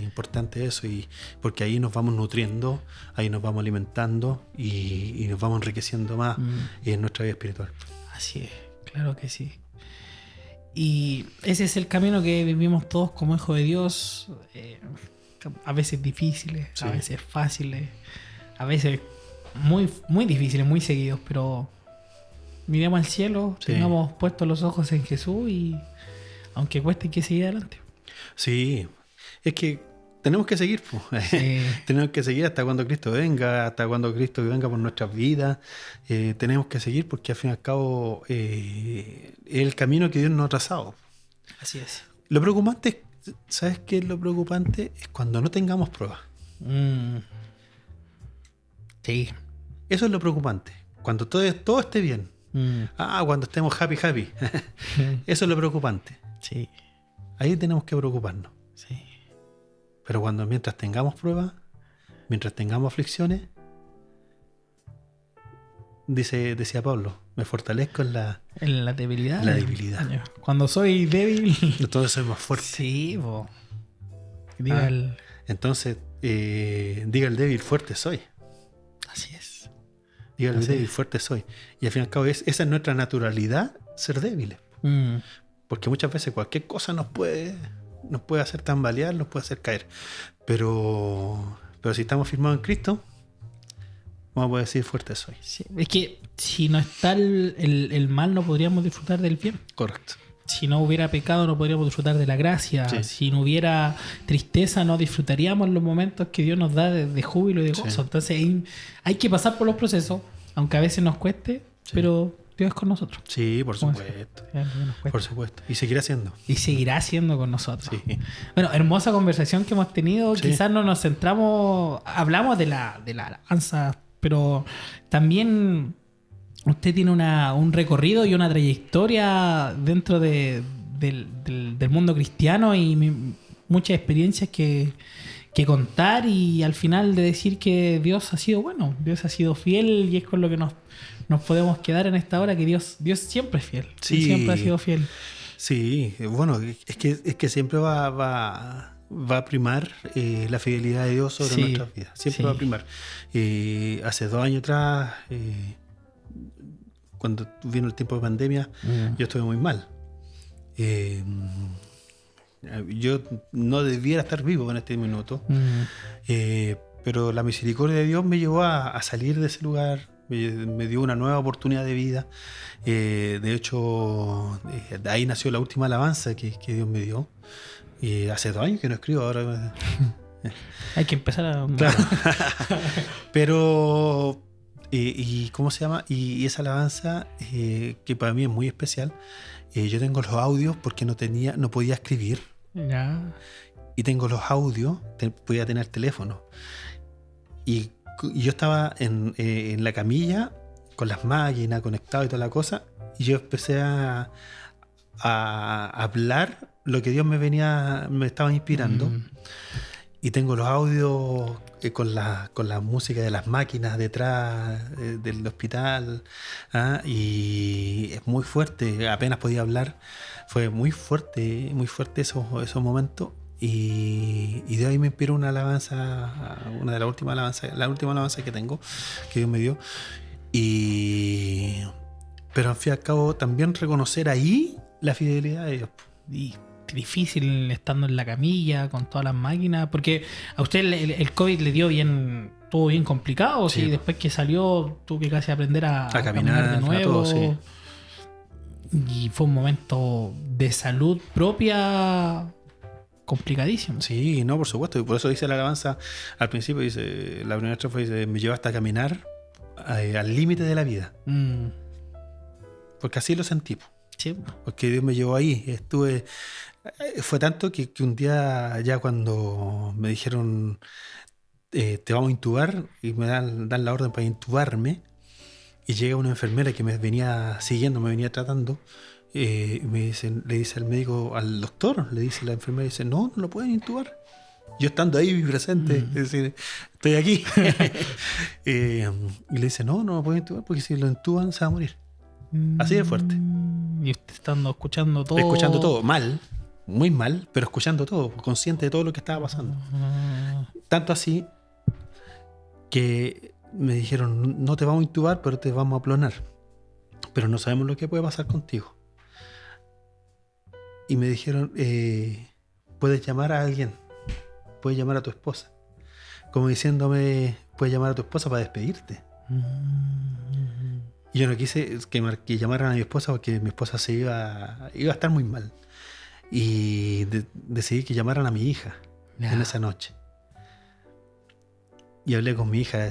importante eso. Y porque ahí nos vamos nutriendo, ahí nos vamos alimentando y nos vamos enriqueciendo más en nuestra vida espiritual. Así es, claro que sí. Y ese es el camino que vivimos todos como hijos de Dios. A veces difíciles, Sí. a veces fáciles, a veces muy, muy difíciles, muy seguidos, pero miremos al cielo, Sí. tengamos puestos los ojos en Jesús y aunque cueste hay que seguir adelante. Sí, es que tenemos que seguir. Pues. Tenemos que seguir hasta cuando Cristo venga, hasta cuando Cristo venga por nuestras vidas. Tenemos que seguir porque al fin y al cabo es el camino que Dios nos ha trazado. Así es. Lo preocupante, ¿sabes qué es lo preocupante? Es cuando no tengamos pruebas. Sí. Eso es lo preocupante. Cuando todo esté bien. Cuando estemos happy. Eso es lo preocupante. Sí. Ahí tenemos que preocuparnos. Sí. Pero mientras tengamos pruebas, mientras tengamos aflicciones, decía Pablo, me fortalezco en la debilidad. La debilidad. Cuando soy débil. entonces soy más fuerte. Sí, po. Diga Entonces, diga el débil, fuerte soy. Así es. Diga el Así débil, es. fuerte soy. Y al fin y al cabo, esa es nuestra naturalidad, ser débiles. Porque muchas veces cualquier cosa nos puede hacer tambalear, nos puede hacer caer. Pero si estamos firmados en Cristo, vamos a poder decir fuerte soy. Sí, es que si no está el mal, no podríamos disfrutar del bien. Correcto. Si no hubiera pecado, no podríamos disfrutar de la gracia. Sí. Si no hubiera tristeza, no disfrutaríamos los momentos que Dios nos da de júbilo y de gozo. Sí. Entonces hay que pasar por los procesos, aunque a veces nos cueste, Sí. pero Dios es con nosotros. Sí, por ¿Cómo supuesto. Nos cuesta. Por supuesto. Y seguirá siendo. Y seguirá siendo con nosotros. Sí. Bueno, hermosa conversación que hemos tenido. Sí. Quizás no nos centramos, hablamos de la alabanza, pero también usted tiene un recorrido y una trayectoria dentro del mundo cristiano y muchas experiencias que contar y al final de decir que Dios ha sido bueno, Dios ha sido fiel y es con lo que nos podemos quedar en esta hora, que Dios siempre es fiel. Sí. Siempre ha sido fiel. Sí, bueno, es que siempre va a primar la fidelidad de Dios sobre Sí, nuestras vidas. Siempre sí. va a primar. Hace 2 años atrás, cuando vino el tiempo de pandemia, yo estuve muy mal. Yo no debiera estar vivo en este minuto, pero la misericordia de Dios me llevó a salir de ese lugar, me dio una nueva oportunidad de vida. De hecho, de ahí nació la última alabanza que Dios me dio. Hace 2 años que no escribo, ahora. Hay que empezar a... Claro. Pero, y ¿cómo se llama? Y esa alabanza, que para mí es muy especial, yo tengo los audios porque no podía escribir. Ya. Y tengo los audios, podía tener teléfono. Y yo estaba en la camilla con las máquinas conectado y toda la cosa. Y yo empecé a hablar lo que Dios me estaba inspirando. Y tengo los audios con la música de las máquinas detrás del hospital. Y es muy fuerte, apenas podía hablar. Fue muy fuerte esos momentos. Y de ahí me inspiró una alabanza, una de las últimas alabanzas, la última alabanza que tengo, que Dios me dio. Pero al fin y al cabo también reconocer ahí la fidelidad de Dios. difícil estando en la camilla, con todas las máquinas, porque a usted el COVID le dio bien, estuvo bien complicado, ¿o sí? Sí. Después que salió, tuvo que casi aprender a caminar de nuevo. todo, sí. Y fue un momento de salud propia complicadísimo. Sí, no, por supuesto. Y por eso dice la alabanza al principio, dice, la primera estrofa dice, me llevaste a caminar al límite de la vida. Porque así lo sentí. Sí. Porque Dios me llevó ahí. Estuve. Fue tanto que un día, ya cuando me dijeron, te vamos a intubar, y me dan la orden para intubarme, y llega una enfermera que me venía siguiendo, me venía tratando, y le dice al médico, al doctor, le dice la enfermera, dice, no lo pueden intubar. Yo estando ahí presente, es decir, estoy aquí. Y le dice, no lo pueden intubar porque si lo intuban se va a morir. Así de fuerte. Y usted estando escuchando todo. Escuchando todo, mal, muy mal, pero escuchando todo, consciente de todo lo que estaba pasando. Tanto así que me dijeron, no te vamos a intubar, pero te vamos a aplonar. Pero no sabemos lo que puede pasar contigo. Y me dijeron, puedes llamar a alguien, puedes llamar a tu esposa. Como diciéndome, puedes llamar a tu esposa para despedirte. Y yo no quise que llamaran a mi esposa porque mi esposa iba a estar muy mal. Y decidí que llamaran a mi hija en esa noche. Y hablé con mi hija.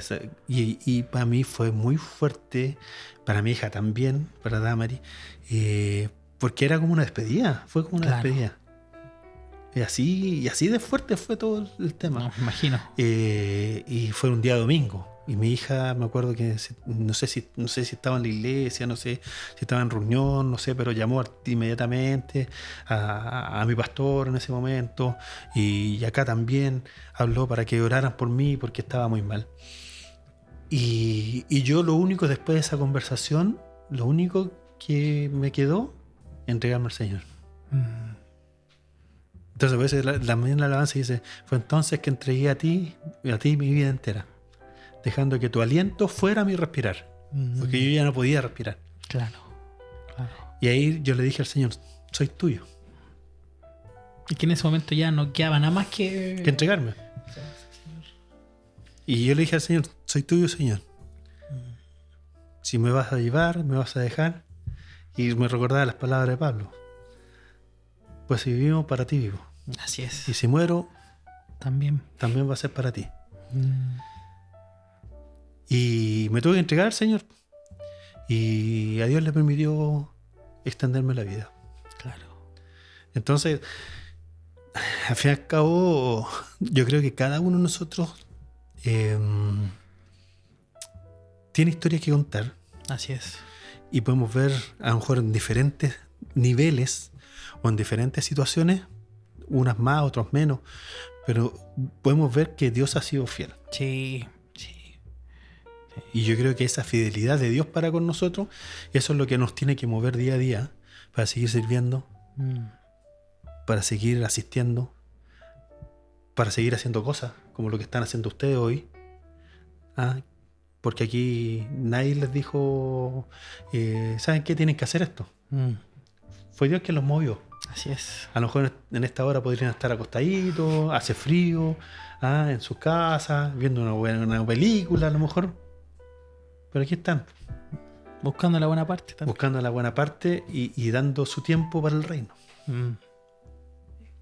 Y para mí fue muy fuerte, para mi hija también, para Damari, porque era como una despedida. Fue como una despedida. Y así de fuerte fue todo el tema. No, me imagino. Y fue un día domingo. Y mi hija, me acuerdo que no sé si estaba en la iglesia, no sé si estaba en reunión, no sé, pero llamó inmediatamente a mi pastor en ese momento. Y acá también habló para que oraran por mí porque estaba muy mal. Y yo lo único, después de esa conversación, lo único que me quedó, entregarme al Señor. Entonces, a veces la mañana alabanza dice, fue entonces que entregué a ti mi vida entera, dejando que tu aliento fuera mi respirar, porque yo ya no podía respirar. Claro. Y ahí yo le dije al Señor, soy tuyo. Y que en ese momento ya no quedaba nada más que entregarme. Y yo le dije al Señor, soy tuyo, Señor. Si me vas a llevar, me vas a dejar. Y me recordaba las palabras de Pablo. Pues si vivimos, para ti vivo. Así es. Y si muero, también va a ser para ti. Y me tuve que entregar al Señor. Y a Dios le permitió extenderme la vida. Claro. Entonces, al fin y al cabo, yo creo que cada uno de nosotros tiene historias que contar. Así es. Y podemos ver, a lo mejor en diferentes niveles o en diferentes situaciones, unas más, otras menos, pero podemos ver que Dios ha sido fiel. Sí. Y yo creo que esa fidelidad de Dios para con nosotros, eso es lo que nos tiene que mover día a día para seguir sirviendo, para seguir asistiendo, para seguir haciendo cosas como lo que están haciendo ustedes hoy. Porque aquí nadie les dijo, ¿saben qué? Tienen que hacer esto. Fue Dios quien los movió. Así es. A lo mejor en esta hora podrían estar acostaditos, hace frío, en sus casas, viendo una película a lo mejor. Pero aquí están. Buscando la buena parte también. Buscando la buena parte y dando su tiempo para el reino.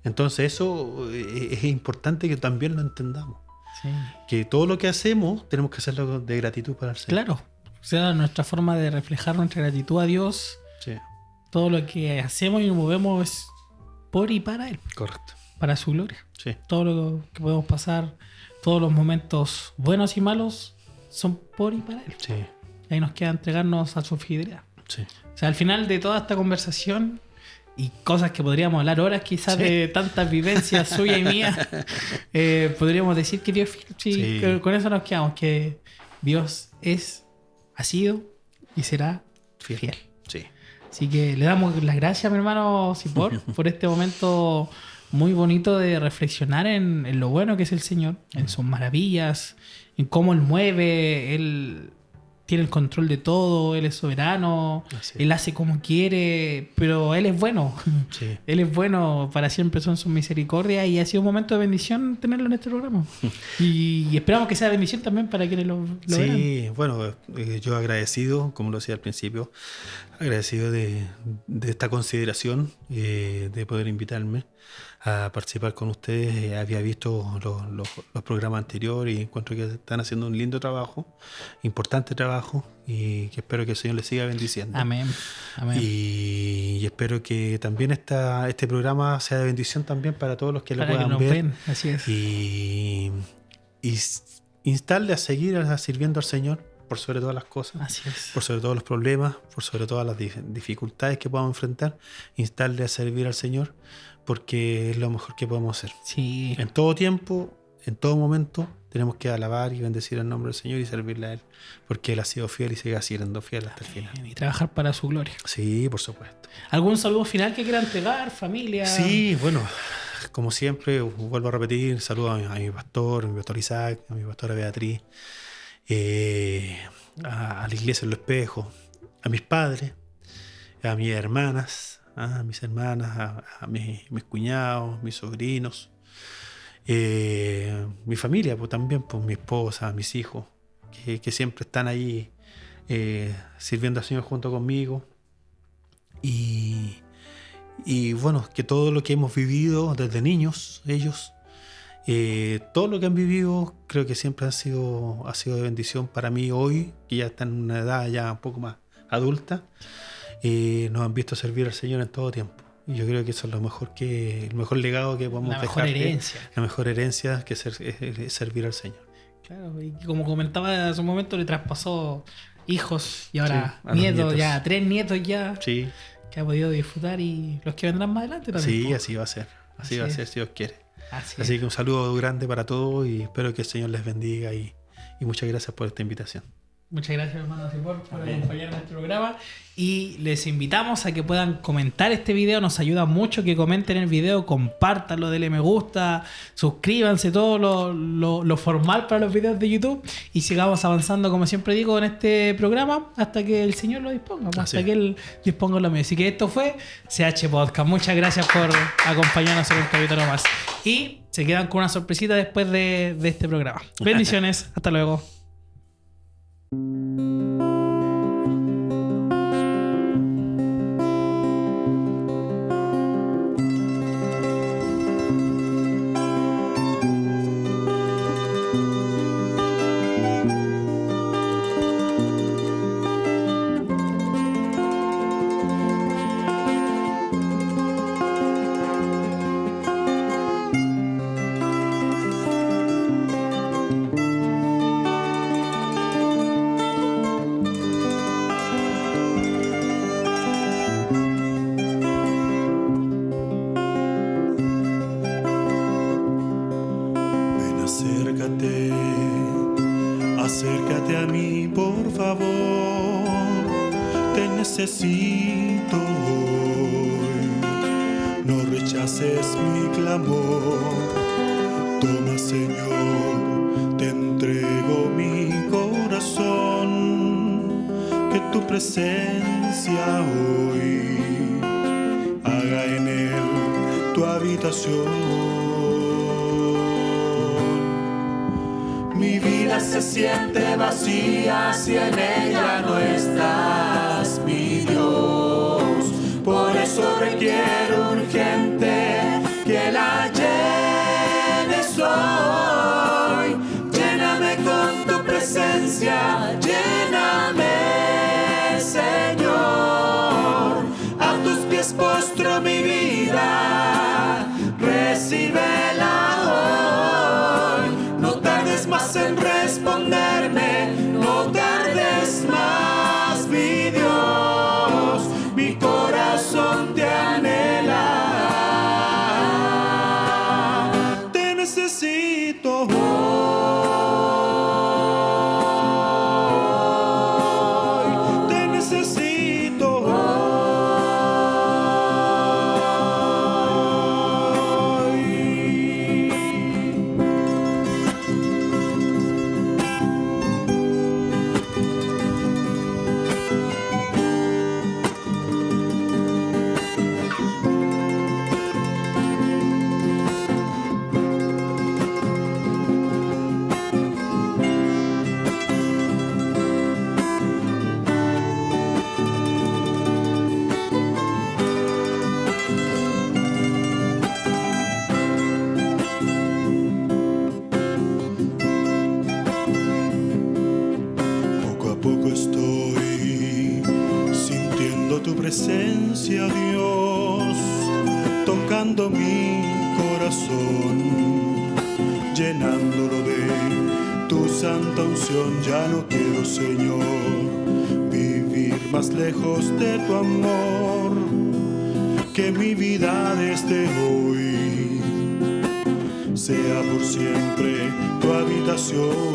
Entonces eso es importante que también lo entendamos. Sí. Que todo lo que hacemos tenemos que hacerlo de gratitud para el Señor. Claro. O sea, nuestra forma de reflejar nuestra gratitud a Dios. Sí. Todo lo que hacemos y nos movemos es por y para Él. Correcto. Para su gloria. Sí. Todo lo que podemos pasar, todos los momentos buenos y malos, son por y para Él. Sí. Ahí nos queda entregarnos a su fidelidad. Sí. O sea, al final de toda esta conversación y cosas que podríamos hablar horas quizás de tantas vivencias suyas y mías, podríamos decir que Dios es fiel. Sí, sí. Con eso nos quedamos, que Dios ha sido y será fiel. Sí. Así que le damos las gracias, mi hermano Sipor, por este momento muy bonito de reflexionar en lo bueno que es el Señor, en sus maravillas, en cómo Él mueve, Él tiene el control de todo, Él es soberano, Así es. Él hace como quiere, pero Él es bueno. Sí. Él es bueno, para siempre son sus misericordias y ha sido un momento de bendición tenerlo en este programa. Y esperamos que sea bendición también para quienes lo verán. Sí, bueno, yo agradecido, como lo decía al principio, agradecido de esta consideración, de poder invitarme a participar con ustedes. Había visto los programas anteriores y encuentro que están haciendo un lindo trabajo, importante trabajo, y que espero que el Señor les siga bendiciendo. Amén. Amén. Y espero que también este programa sea de bendición también para todos los que lo Para que puedan nos ver. ven, así es. Y instarle a seguir sirviendo al Señor por sobre todas las cosas, Así es. por sobre todos los problemas, por sobre todas las dificultades que podamos enfrentar, instarle a servir al Señor, porque es lo mejor que podemos hacer. Sí. En todo tiempo, en todo momento, tenemos que alabar y bendecir el nombre del Señor y servirle a Él, porque Él ha sido fiel y sigue siendo fiel hasta el final. Y trabajar para su gloria. Sí, por supuesto. ¿Algún saludo final que quieran entregar, familia? Sí, bueno, como siempre, vuelvo a repetir, saludo a mi pastor Isaac, a mi pastora Beatriz, a la iglesia en los espejos, a mis padres, a mis hermanas, a mis cuñados, mis sobrinos, mi familia, pues también, pues mi esposa, mis hijos, que siempre están ahí sirviendo al Señor junto conmigo. Y bueno, que todo lo que hemos vivido desde niños, ellos, todo lo que han vivido, creo que siempre ha sido de bendición para mí hoy, que ya están en una edad ya un poco más adulta. Nos han visto servir al Señor en todo tiempo. Y yo creo que eso es el mejor legado que podemos dejar. La mejor herencia que es servir al Señor. Claro, y como comentaba hace un momento, le traspasó hijos y ahora Sí, nietos, ya 3 nietos ya, Sí, que ha podido disfrutar y los que vendrán más adelante también. sí, po. así va a ser. Así va a ser si Dios quiere. Así Así es. que un saludo grande para todos y espero que el Señor les bendiga y muchas gracias por esta invitación. Muchas gracias, hermano Cipor, por Amén. acompañarnos en este programa. Y les invitamos a que puedan comentar este video. Nos ayuda mucho que comenten el video, compártanlo, denle me gusta, suscríbanse, todo lo formal para los videos de YouTube. Y sigamos avanzando, como siempre digo, en este programa hasta que el Señor lo disponga, hasta que Él disponga lo mío. Así que esto fue CH Podcast. Muchas gracias por acompañarnos en un capítulo más. Y se quedan con una sorpresita después de este programa. Bendiciones. Hasta luego. Acércate a mí, por favor, te necesito hoy. No rechaces mi clamor. Toma, Señor, te entrego mi corazón. Que tu presencia hoy haga en él tu habitación. Mi vida se siente vacía si en ella no estás, mi Dios. Por eso requiero urgente que la llenes hoy. Lléname con tu presencia, lléname, Señor. A tus pies postro mi vida, recíbela hoy. No tardes más en responderme, no tardes más, mi Dios. Mi corazón te anhela, te necesito hoy, te necesito hoy. llenando mi corazón, llenándolo de tu santa unción. Ya no quiero, Señor, vivir más lejos de tu amor, que mi vida desde hoy sea por siempre tu habitación.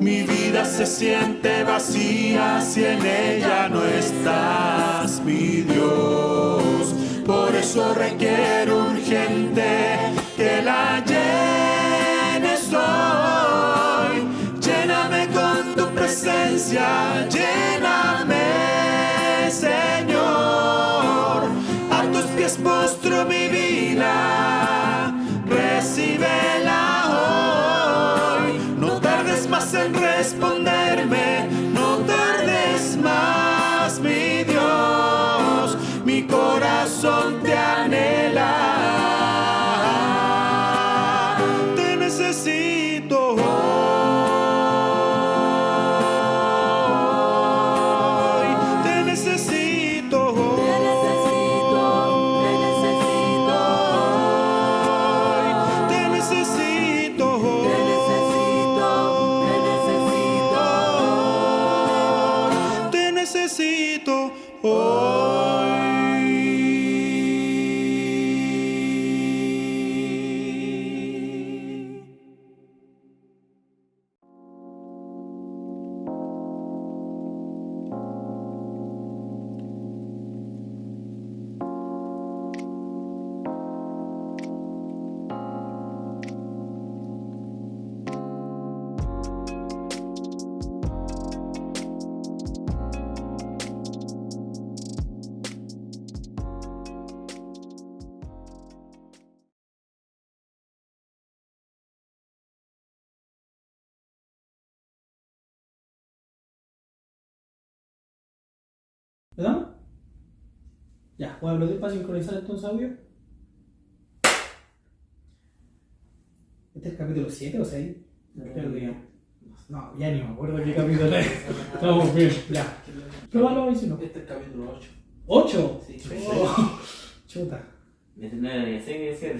Mi vida se siente vacía si en ella no estás, mi Dios. Por eso requiero urgente que la llenes hoy. Lléname con tu presencia, lléname, Señor. A tus pies postro mi vida, recíbela hoy. No tardes más en responderme, no tardes más, mi Dios. Mi corazón te anhela, te necesito hoy, te necesito hoy, te necesito hoy, te necesito hoy, te necesito hoy. ¿Verdad? Ya, ¿puedo aplaudir para sincronizar entonces audio? ¿Este es el capítulo 7 o 6? Creo que ya. No, ya ni me acuerdo qué capítulo es. Estamos bien, ya. Pruébalo y si no. Este es el capítulo 8. ¿8? Sí, Oh, chuta. 19, 7.